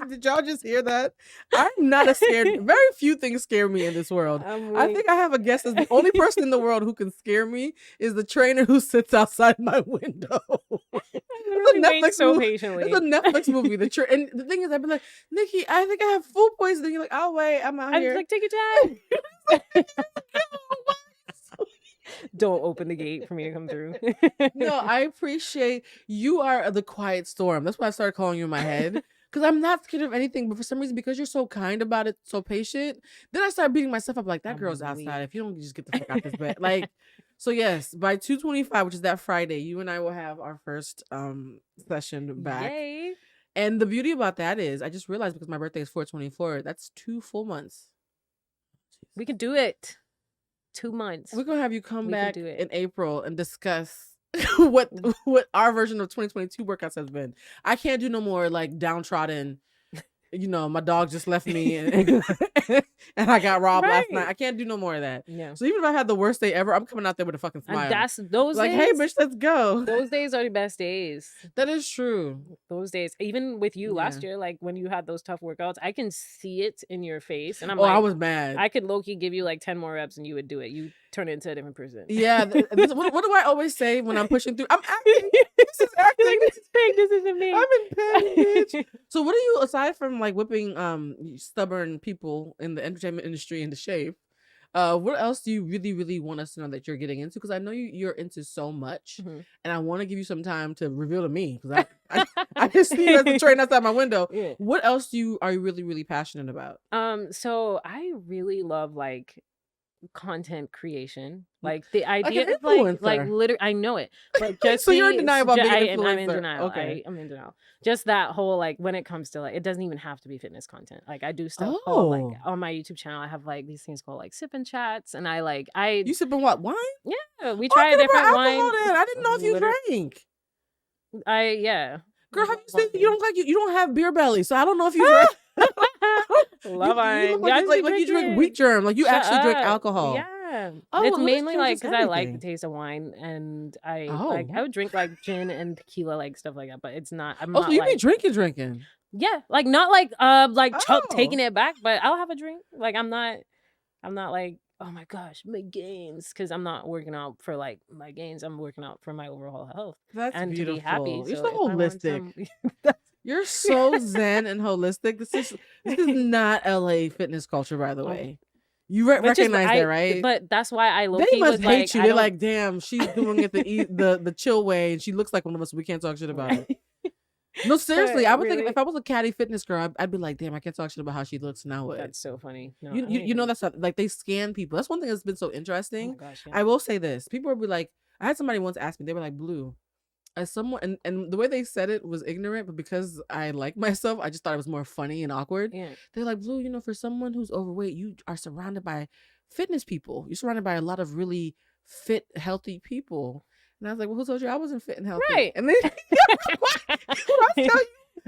did y'all just hear that? I'm not a scared. Very few things scare me in this world. I think I have a guess as the only person in the world who can scare me is the trainer who sits outside my window. I'm waiting Netflix so movie. patiently. It's a Netflix movie. And the thing is, I'd be like, Nikki, I think I have food poisoning. You're like, I'll wait. I'm out I'm here. like, take your time. don't open the gate for me to come through. No, I appreciate you are the quiet storm. That's why I started calling you in my head. Because I'm not scared of anything, but for some reason, because you're so kind about it, so patient, then I start beating myself up like that I'm girl's weak. outside. If you don't just get the fuck out this bed. Like, so yes, by 2:25, which is that Friday, you and I will have our first session back. Yay. And the beauty about that is I just realized because my birthday is 4/24, that's 2 full months. We could do it. 2 months. We're gonna have you come We can back do it. in April and discuss what our version of 2022 workouts has been. I can't do no more like downtrodden. You know, my dog just left me and I got robbed last night. Right. I can't do no more of that. Yeah. So even if I had the worst day ever, I'm coming out there with a fucking And smile. that's those Like, days. hey, bitch, let's go. Those days are the best days. That is true. Those days, even with you last Yeah. year, like when you had those tough workouts, I can see it in your face, and I'm Oh, like, I was mad. I could low-key give you like 10 more reps, and you would do it. You turn into a different person. Yeah. What do I always say when I'm pushing through? I'm acting. This is acting. Like, this is fake. This isn't me. I'm in pain, bitch. So what do you, aside from like whipping stubborn people in the entertainment industry into shape, what else do you really, really want us to know that you're getting into? Because I know you're into so much, Mhm. and I want to give you some time to reveal to me because I just see you as the train outside my window. Yeah. What else are you really, really passionate about? So I really love like content creation, like the an idea of influencer. like literally, I know it, but just So you're in the- denial about ju- being I an am- I'm in influencer. denial. Okay. I'm in denial. Just that whole like when it comes to like, it doesn't even have to be fitness content. Like I do stuff called like Oh. on my YouTube channel. I have like these things called like sip and chats, and I You sipping what, wine? yeah, we Oh, try a I thought about different alcohol wine. then. I didn't know if you Liter- drank. Yeah. Girl, have you seen? You don't look like you don't have beer belly, so I don't know if you drink. Love you wine. look like you drink wheat germ, like you Shut actually drink up. alcohol. Yeah. Oh, It's well, let's mainly change like this because I like the everything. taste of wine, and I Oh. I would drink like gin and tequila, like stuff like that. But it's not. I'm Oh, not so you like be drinking. yeah, like not like taking Oh. it back, but I'll have a drink. Like I'm not like, oh my gosh, my gains, because I'm not working out for like my gains. I'm working out for my overall health That's and beautiful. to be happy. You're So so if I want holistic. some, You're so zen and holistic. This is not LA fitness culture, by the Oh. way. You which is recognize that, right? But that's why I low They key must was hate like, you. I They're don't- like, damn, she's doing it the chill way, and she looks like one of us. We can't talk shit about it. No, seriously, I would think really- if I was a catty fitness girl, I'd be like, damn, I can't talk shit about how she looks now. That's so funny. No, You know that's not, like they scan people. That's one thing that's been so Oh interesting. my gosh, yeah. I will say this: people will be like, I had somebody once ask me, they were like, Blue, as someone, and the way they said it was ignorant, but because I like myself, I just thought it was more funny and awkward. Yeah. They're like, Blue, you know, for someone who's overweight, you are surrounded by fitness people. You're surrounded by a lot of really fit, healthy people. And I was like, well, who told you I wasn't fit and healthy? Right. And then what I tell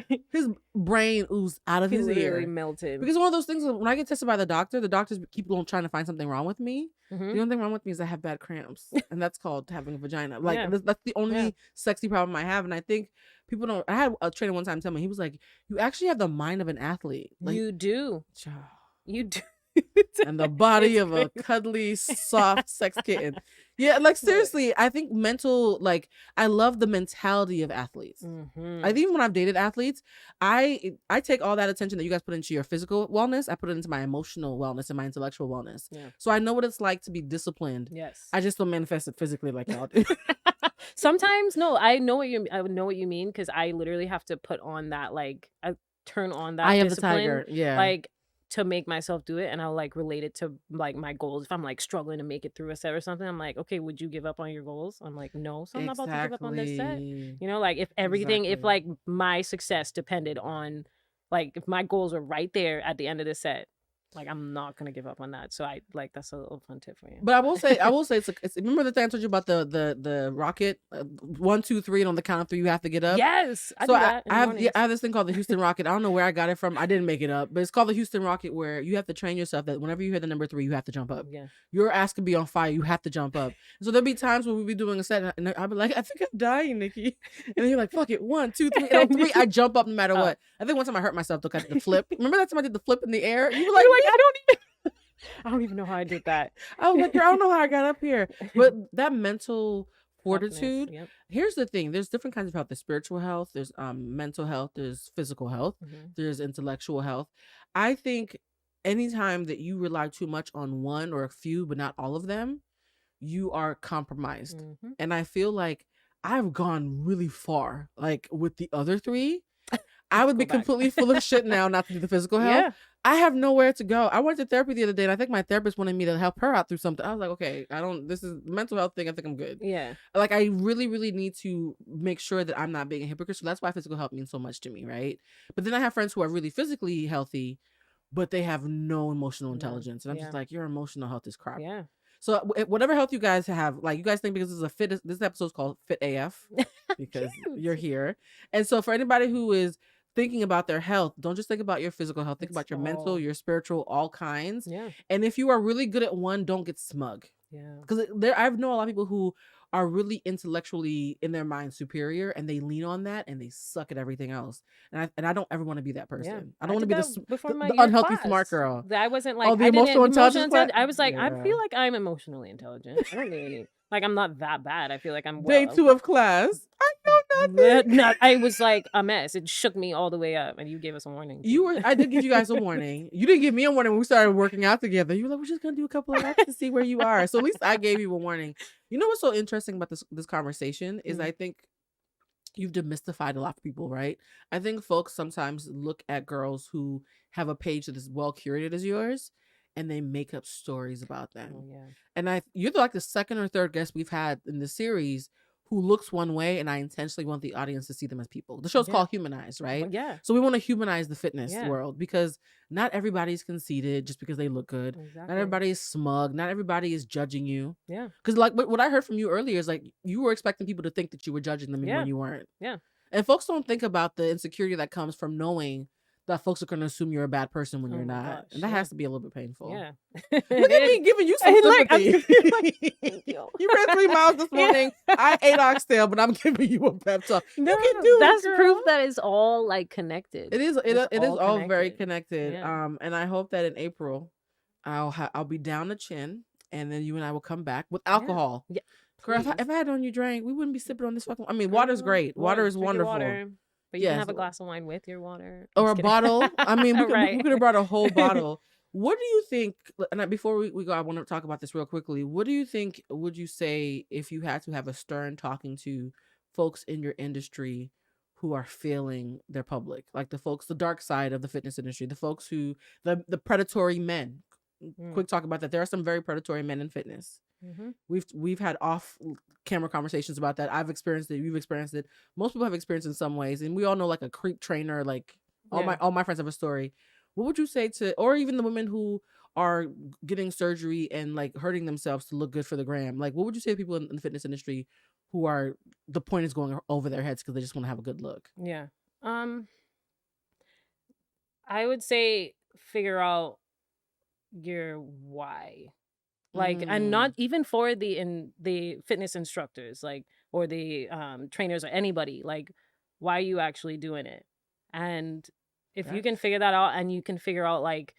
you, his brain oozed out of He his literally ear. melted. Because one of those things, when I get tested by the doctors keep on trying to find something wrong with me. Mhm. The only thing wrong with me is I have bad cramps, and that's called having a vagina. Like Yeah. that's the only Yeah. sexy problem I have. And I think people don't. I had a trainer one time tell me, he was like, "You actually have the mind of an athlete." Like, You do. child. You do. And the body It's of a crazy. cuddly, soft sex kitten. Yeah, like seriously, I think I love the mentality of athletes. Mhm. I think when I've dated athletes, I take all that attention that you guys put into your physical wellness, I put it into my emotional wellness and my intellectual wellness. Yeah. So I know what it's like to be disciplined. Yes. I just don't manifest it physically like y'all do. Sometimes no, I know what you mean, because I literally have to put on that, like I turn on that I am the discipline, tiger. Yeah. like to make myself do it, and I'll like relate it to like my goals. If I'm like struggling to make it through a set or something, I'm like, okay, would you give up on your goals? I'm like, no, so I'm not about to give up on this set. Exactly. You know, like if everything, if Exactly. like my success depended on, like if my goals were right there at the end of the set, like I'm not gonna give up on that. So I like, that's a little fun tip for you. But I will say it's remember the thing I told you about the rocket 1, 2, 3, and on the count of 3 you have to get up. Yes, I So do that in the I mornings. have this thing called the Houston Rocket. I don't know where I got it from. I didn't make it up, but it's called the Houston Rocket, where you have to train yourself that whenever you hear the number 3, you have to jump up. Yeah. Your ass could be on fire. You have to jump up. So there'll be times when we'll be doing a set, and I'll be like, I think I'm dying, Nikki. And then you're like, fuck it, 1, 2, 3. And on 3, I jump up no matter what. I think one time I hurt myself because I did the flip. Remember that time I did the flip in the air? You were like, I don't even know how I did that. I was like, girl, I don't know how I got up here. But that mental Toughness, fortitude. yep. Here's the thing: there's different kinds of health. There's spiritual health. There's mental health. There's physical health. Mhm. There's intellectual health. I think anytime that you rely too much on one or a few, but not all of them, you are compromised. Mhm. And I feel like I've gone really far. Like with the other three, I would Go be back. completely full of shit now not to do the physical health. Yeah. I have nowhere to go. I went to therapy the other day, and I think my therapist wanted me to help her out through something. I was like, okay, this is the mental health thing. I think I'm good. Yeah. Like, I really, really need to make sure that I'm not being a hypocrite. So that's why physical health means so much to me, right? But then I have friends who are really physically healthy, but they have no emotional No. intelligence. And I'm Yeah. just like, your emotional health is crap. Yeah. So whatever health you guys have, like, you guys think because this episode's called Fit AF because you're here. And so for anybody who is thinking about their health, don't just think about your physical health. Think It's about your mental, all- your spiritual, all kinds. Yeah. And if you are really good at one, don't get smug. Yeah. Because I know a lot of people who are really intellectually in their mind superior, and they lean on that and they suck at everything else. And I don't ever want to be that person. Yeah. I don't want to did be that before my the your unhealthy class. smart girl. I wasn't like Oh, the I didn't- emotional intelligence class? I was like, I Yeah. feel like I'm emotionally intelligent. I don't need like I'm not that bad. I feel like I'm Day well. 2 of class. I know nothing. No, I was like a mess. It shook me all the way up, and you gave us a warning. I did give you guys a warning. You didn't give me a warning when we started working out together. You were like, we're just gonna do a couple of reps to see where you are. So at least I gave you a warning. You know what's so interesting about this conversation is I think you've demystified a lot of people, right? I think folks sometimes look at girls who have a page that is well curated as yours, and they make up stories about them. Oh, yeah. And you're like the second or third guest we've had in the series who looks one way, and I intentionally want the audience to see them as people. The show's called Humanized, right? Well, yeah. So we want to humanize the fitness Yeah. world because not everybody's conceited just because they look good. Exactly. Not everybody is smug. Not everybody is judging you. Yeah. Because like what I heard from you earlier is like you were expecting people to think that you were judging them Yeah. when you weren't. Yeah. And folks don't think about the insecurity that comes from knowing that folks are going to assume you're a bad person when Oh you're my not. gosh, And that yeah. has to be a little bit painful. Yeah. Look at me giving you some Like, I'm sympathy. like, thank you. You ran 3 miles this morning. I ate oxtail, but I'm giving you a pep talk. No, you can do that's it, girl. proof that it's all like connected. It is. It It's is all very connected. connected. Yeah. And I hope that in April, I'll be down the chin, and then you and I will come back with alcohol. Yeah. Girl, Please. if I had known you drank, we wouldn't be sipping on this fucking. I mean, water's great. Water is Drink your wonderful. water, but you Yes. can have a glass of wine with your water. Or Just a kidding. bottle. I mean, we Right. could have brought a whole bottle. What do you think? And before we go, I want to talk about this real quickly. What do you think? Would you say if you had to have a stern talking to folks in your industry who are failing their public, like the dark side of the fitness industry, the folks who the predatory men? Quick talk about that. There are some very predatory men in fitness. Mm-hmm. We've had off camera conversations about that. I've experienced it. You've experienced it. Most people have experienced it in some ways, and we all know like a creep trainer. Like all my friends have a story. What would you say to, or even the women who are getting surgery and like hurting themselves to look good for the gram? Like, what would you say to people in the fitness industry who are the point is going over their heads because they just want to have a good look? Yeah. I would say figure out your why. Like, and not even for the fitness instructors, like, or the trainers or anybody, like, why are you actually doing it? And if you can figure that out, and you can figure out like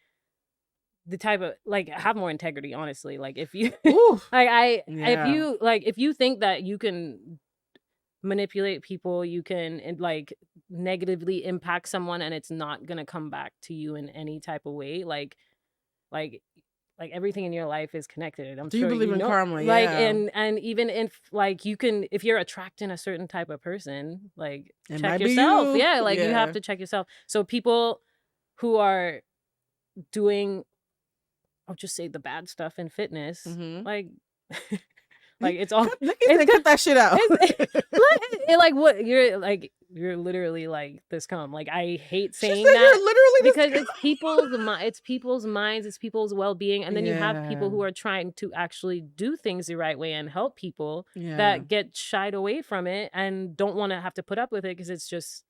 the type of, like, have more integrity, honestly. Like if you if you think that you can manipulate people, you can like negatively impact someone, and it's not gonna come back to you in any type of way, like everything in your life is connected. Do you believe in karma? Like, yeah. and even if like you can, if you're attracting a certain type of person, like It check might be yourself. you. Yeah, like you Yeah. have to check yourself. So people who are doing, I'll just say the bad stuff in fitness, like like it's all Nikki said, cut that shit out. like what you're literally like this cum. Like I hate saying She said that you're literally this because cum. it's people's minds, it's people's well-being, and then you have people who are trying to actually do things the right way and help people that get shied away from it and don't want to have to put up with it because it's just,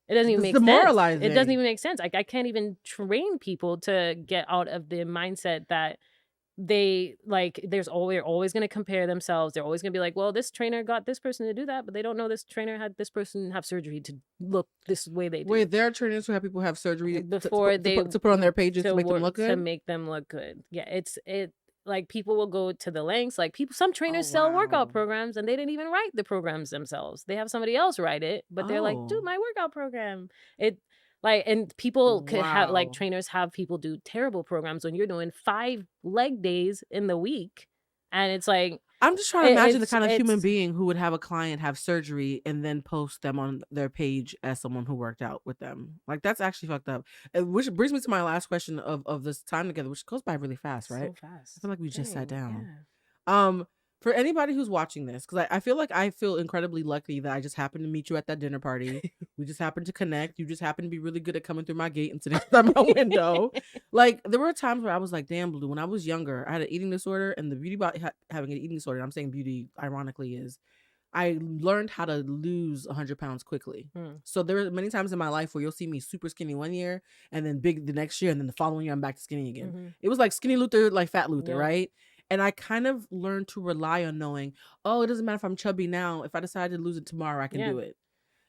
it doesn't even It's make sense. demoralizing. It doesn't even make sense. Like I can't even train people to get out of the mindset that they like they're always going to compare themselves. They're always going to be like, well, this trainer got this person to do that, but they don't know this trainer had this person have surgery to look this way they do. Wait, there are trainers who have people have surgery before to put on their pages to make them look good? To make them look good. Yeah, it like people will go to the lengths. Like some trainers sell workout programs and they didn't even write the programs themselves. They have somebody else write it, but they're like, dude, my workout program. Like, and people could have, like, trainers have people do terrible programs when you're doing 5 leg days in the week. And it's like, I'm just trying to imagine the kind of human it's being who would have a client have surgery and then post them on their page as someone who worked out with them. Like, that's actually fucked up. Which brings me to my last question of this time together, which goes by really fast, right? so fast. I feel like we just sat Dang, down. yeah. For anybody who's watching this, because I feel like I feel incredibly lucky that I just happened to meet you at that dinner party. We just happened to connect. You just happened to be really good at coming through my gate and sitting outside my window. Like, there were times where I was like, damn, Blue, when I was younger, I had an eating disorder, and the beauty about having an eating disorder, and I'm saying beauty ironically, is I learned how to lose 100 pounds quickly. So there were many times in my life where you'll see me super skinny one year and then big the next year, and then the following year I'm back to skinny again. It was like skinny Luther, like fat Luther, right? And I kind of learned to rely on knowing, oh, it doesn't matter if I'm chubby now. If I decide to lose it tomorrow, I can do it.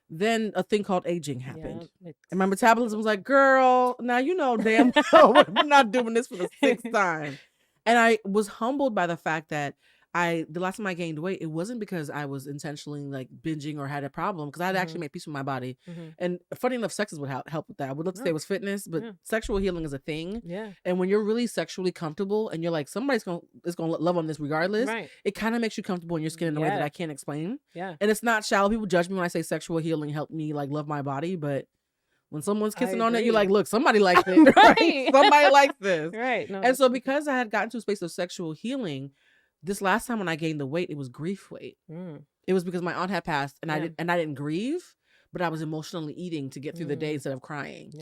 Then a thing called aging happened. And my metabolism was like, girl, now you know damn well we're not doing this for the 6th time. And I was humbled by the fact that the last time I gained weight, it wasn't because I was intentionally like binging or had a problem, because I had actually made peace with my body. And funny enough, sex is what help with that. I would love to say it was fitness, but sexual healing is a thing. And when you're really sexually comfortable and you're like, somebody's gonna love on this regardless, it kind of makes you comfortable in your skin in a way that I can't explain. And it's not shallow. People judge me when I say sexual healing helped me like love my body, but when someone's kissing on it, you're like, look, somebody likes it. Right? Somebody likes this. Right. No, and so because I had gotten to a space of sexual healing, this last time when I gained the weight, it was grief weight. It was because my aunt had passed, and I didn't grieve, but I was emotionally eating to get through the day instead of crying.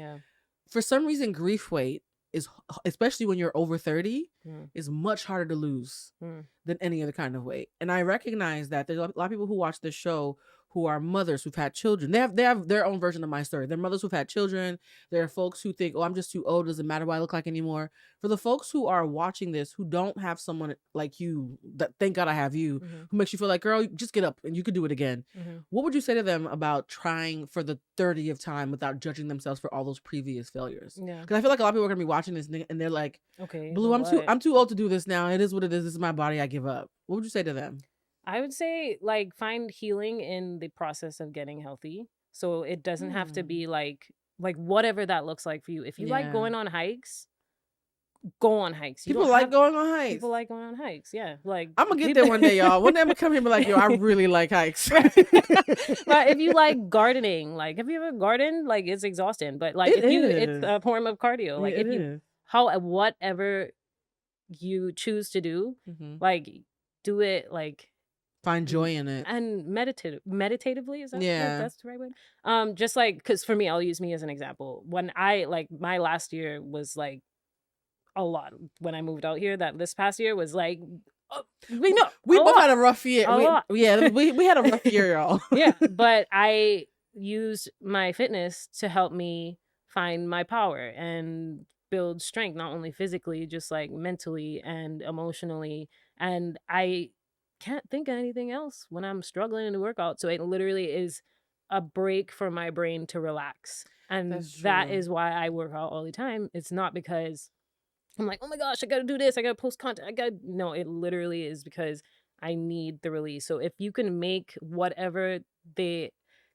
For some reason, grief weight is, especially when you're over 30, is much harder to lose than any other kind of weight. And I recognize that there's a lot of people who watch this show who are mothers who've had children. They have their own version of my story. They're mothers who've had children. There are folks who think, oh, I'm just too old. It doesn't matter what I look like anymore. For the folks who are watching this, who don't have someone like you, that thank God I have you, who makes you feel like, girl, just get up and you could do it again. What would you say to them about trying for the 30th time without judging themselves for all those previous failures? Because I feel like a lot of people are gonna be watching this and they're like, okay, Blue, I'm too old to do this now. It is what it is. This is my body. I give up. What would you say to them? I would say, like, find healing in the process of getting healthy. So it doesn't have to be like whatever that looks like for you. If you like going on hikes, go on hikes. People like going on hikes. People like going on hikes. Yeah. Like, I'm gonna get there one day, y'all. One day I'm gonna come here and be like, yo, I really like hikes. But if you like gardening, like, have you ever gardened? Like, it's exhausting. But like, it's a form of cardio. Like, whatever you choose to do, like, do it, like, find joy in it. And meditatively, is that that's the right word? Just like, because for me, I'll use me as an example. When I, like, my last year was like a lot. When I moved out here, this past year was like, we both had a rough year. We had a rough year, y'all. But I used my fitness to help me find my power and build strength, not only physically, just like mentally and emotionally. And I can't think of anything else when I'm struggling in a workout. So it literally is a break for my brain to relax. And that is why I work out all the time. It's not because I'm like, oh my gosh, I got to do this. I got to post content. No, it literally is because I need the release. So if you can make whatever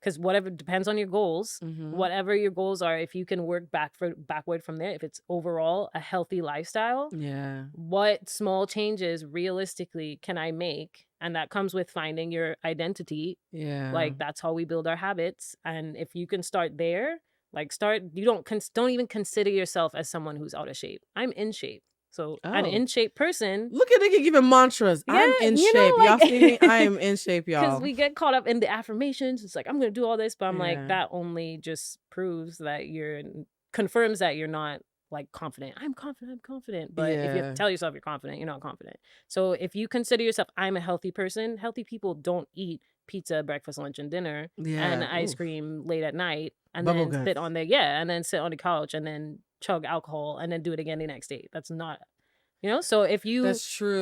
because whatever depends on your goals, whatever your goals are, if you can work backward from there, if it's overall a healthy lifestyle, what small changes realistically can I make? And that comes with finding your identity. Like, that's how we build our habits. And if you can start there, like, you don't even consider yourself as someone who's out of shape. I'm in shape. So an in shape person. Look at Nikki giving mantras. I'm in shape. Y'all see me? I am in shape, y'all. Because we get caught up in the affirmations. It's like, I'm going to do all this. But I'm like, that only just proves that confirms that you're not, like, confident. I'm confident. But if you tell yourself you're confident, you're not confident. So if you consider yourself, I'm a healthy person, healthy people don't eat pizza, breakfast, lunch, and dinner, and ice cream late at night, and then sit on the couch, and then chug alcohol, and then do it again the next day. That's not, so if you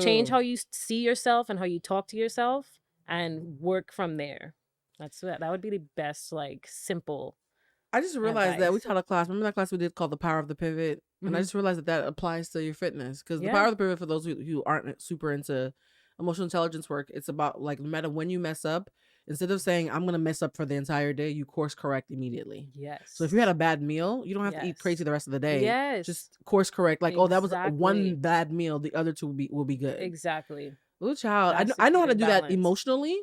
change how you see yourself and how you talk to yourself and work from there, that would be the best, like, simple. I just realized that we taught a class. Remember that class we did called The Power of the Pivot? And I just realized that applies to your fitness. Because the power of the pivot, for those who aren't super into emotional intelligence work, it's about, like, no matter when you mess up, instead of saying, I'm going to mess up for the entire day, you course correct immediately. So if you had a bad meal, you don't have to eat crazy the rest of the day. Just course correct. Like, oh, that was one bad meal. The other two will be good. Exactly. Ooh, child. That's I know how to achieving do that balance. emotionally.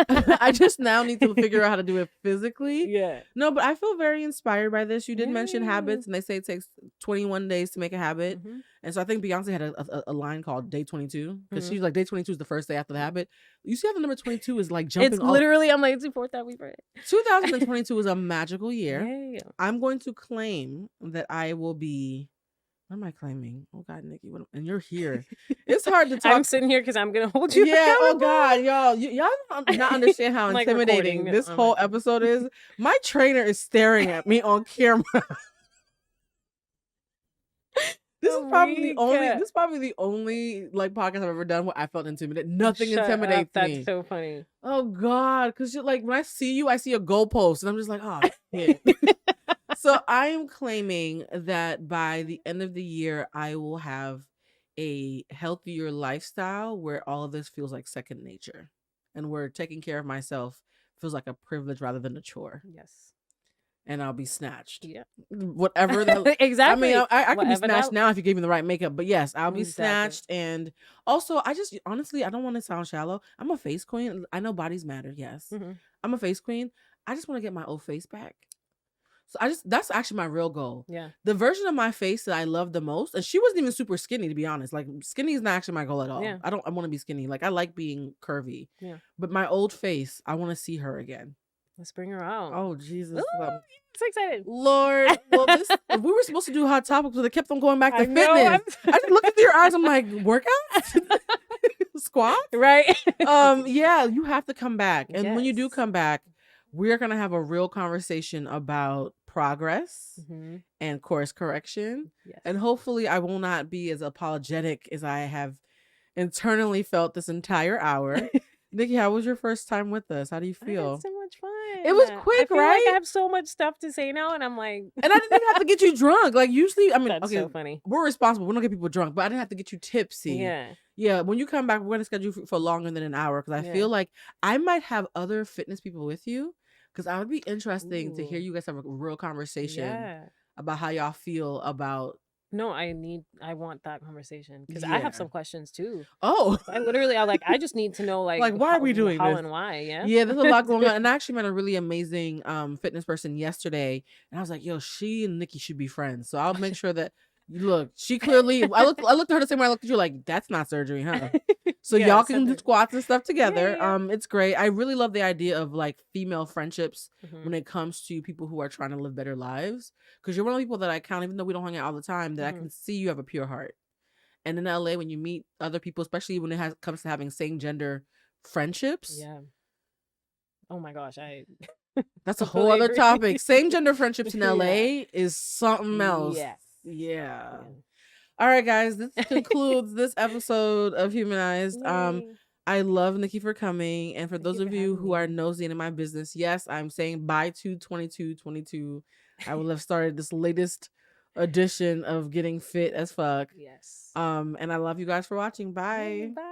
I just now need to figure out how to do it physically. Yeah. No, but I feel very inspired by this. You did mention Yay. habits, and they say it takes 21 days to make a habit. Mhm. And so I think Beyonce had a line called Day 22 because Mhm. she's like, Day 22 is the first day after the habit. You see how the number 22 is like jumping It's all. literally, I'm like, it's the fourth that we've read. 2022 is a magical year. Yay. I'm going to claim that I will be. What am I claiming? Oh God, Nikki, and you're here. It's hard to talk. I'm sitting here because I'm gonna hold you. Yeah. Oh accountable. God, y'all don't not understand how Like intimidating recording this on whole my phone. episode is. My trainer is staring at me on camera. This is probably the only like podcast I've ever done where I felt intimidated. Nothing Shut intimidates up. me. That's so funny. Oh God, because like when I see you, I see a goalpost, and I'm just like, oh shit. So I am claiming that by the end of the year, I will have a healthier lifestyle where all of this feels like second nature, and where taking care of myself feels like a privilege rather than a chore. Yes. And I'll be snatched. Yeah. Whatever. The Exactly. I mean, I can be Whatever snatched that- now if you gave me the right makeup. But yes, I'll be Exactly. snatched. And also, I just honestly, I don't want to sound shallow. I'm a face queen. I know bodies matter. Yes, Mhm. I'm a face queen. I just want to get my old face back. So that's actually my real goal. Yeah. The version of my face that I love the most, and she wasn't even super skinny, to be honest. Like skinny is not actually my goal at all. Yeah. I want to be skinny. Like I like being curvy. Yeah. But my old face, I want to see her again. Let's bring her out. Oh Jesus. Ooh, I'm so excited. Lord, well, we were supposed to do Hot Topics, but they kept on going back to I know, fitness. I just looked into your eyes. I'm like, workouts, squat, right? Yeah, you have to come back, and when you do Yes. come back, we're gonna have a real conversation about progress Mhm. and course correction, Yes. and hopefully, I will not be as apologetic as I have internally felt this entire hour. Nikki, how was your first time with us? How do you I feel? had so much fun. It was I quick, feel right? Like I have so much stuff to say now, and I'm like, And I didn't even have to get you drunk. Like usually, I mean, that's okay, so funny. we're responsible. We don't get people drunk, but I didn't have to get you tipsy. Yeah. Yeah. When you come back, we're gonna schedule for longer than an hour because I Yeah. feel like I might have other fitness people with you because I would be interesting to hear Ooh. you guys have a real conversation Yeah. about how y'all feel about. No, I want that conversation because I Yeah. have some questions too. Oh, I just need to know like why are we doing how this? and why. Yeah. Yeah, there's a lot going on. And I actually met a really amazing fitness person yesterday, and I was like, yo, she and Nikki should be friends. So I'll make sure that look, she clearly I looked at her the same way I looked at you, like, that's not surgery, huh? So Yeah, y'all can do separate. squats and stuff together. Yeah. It's great. I really love the idea of like female friendships Mhm. when it comes to people who are trying to live better lives. Because you're one of the people that I count, even though we don't hang out all the time, that I Mhm. can see you have a pure heart. And in LA, when you meet other people, especially when it comes to having same gender friendships, Yeah. Oh my gosh, that's a whole Completely other agree. topic. Same gender friendships in Yeah. LA is something else. Yes. Yeah. Yeah. All right, guys. This concludes this episode of Humanized. Yay. I love Nikki for coming. And for Thank those you of for you having who are me. nosy into my business, yes, I'm saying bye to 2222. I will have started this latest edition of Getting Fit as Fuck. Yes. And I love you guys for watching. Bye. Yay, bye.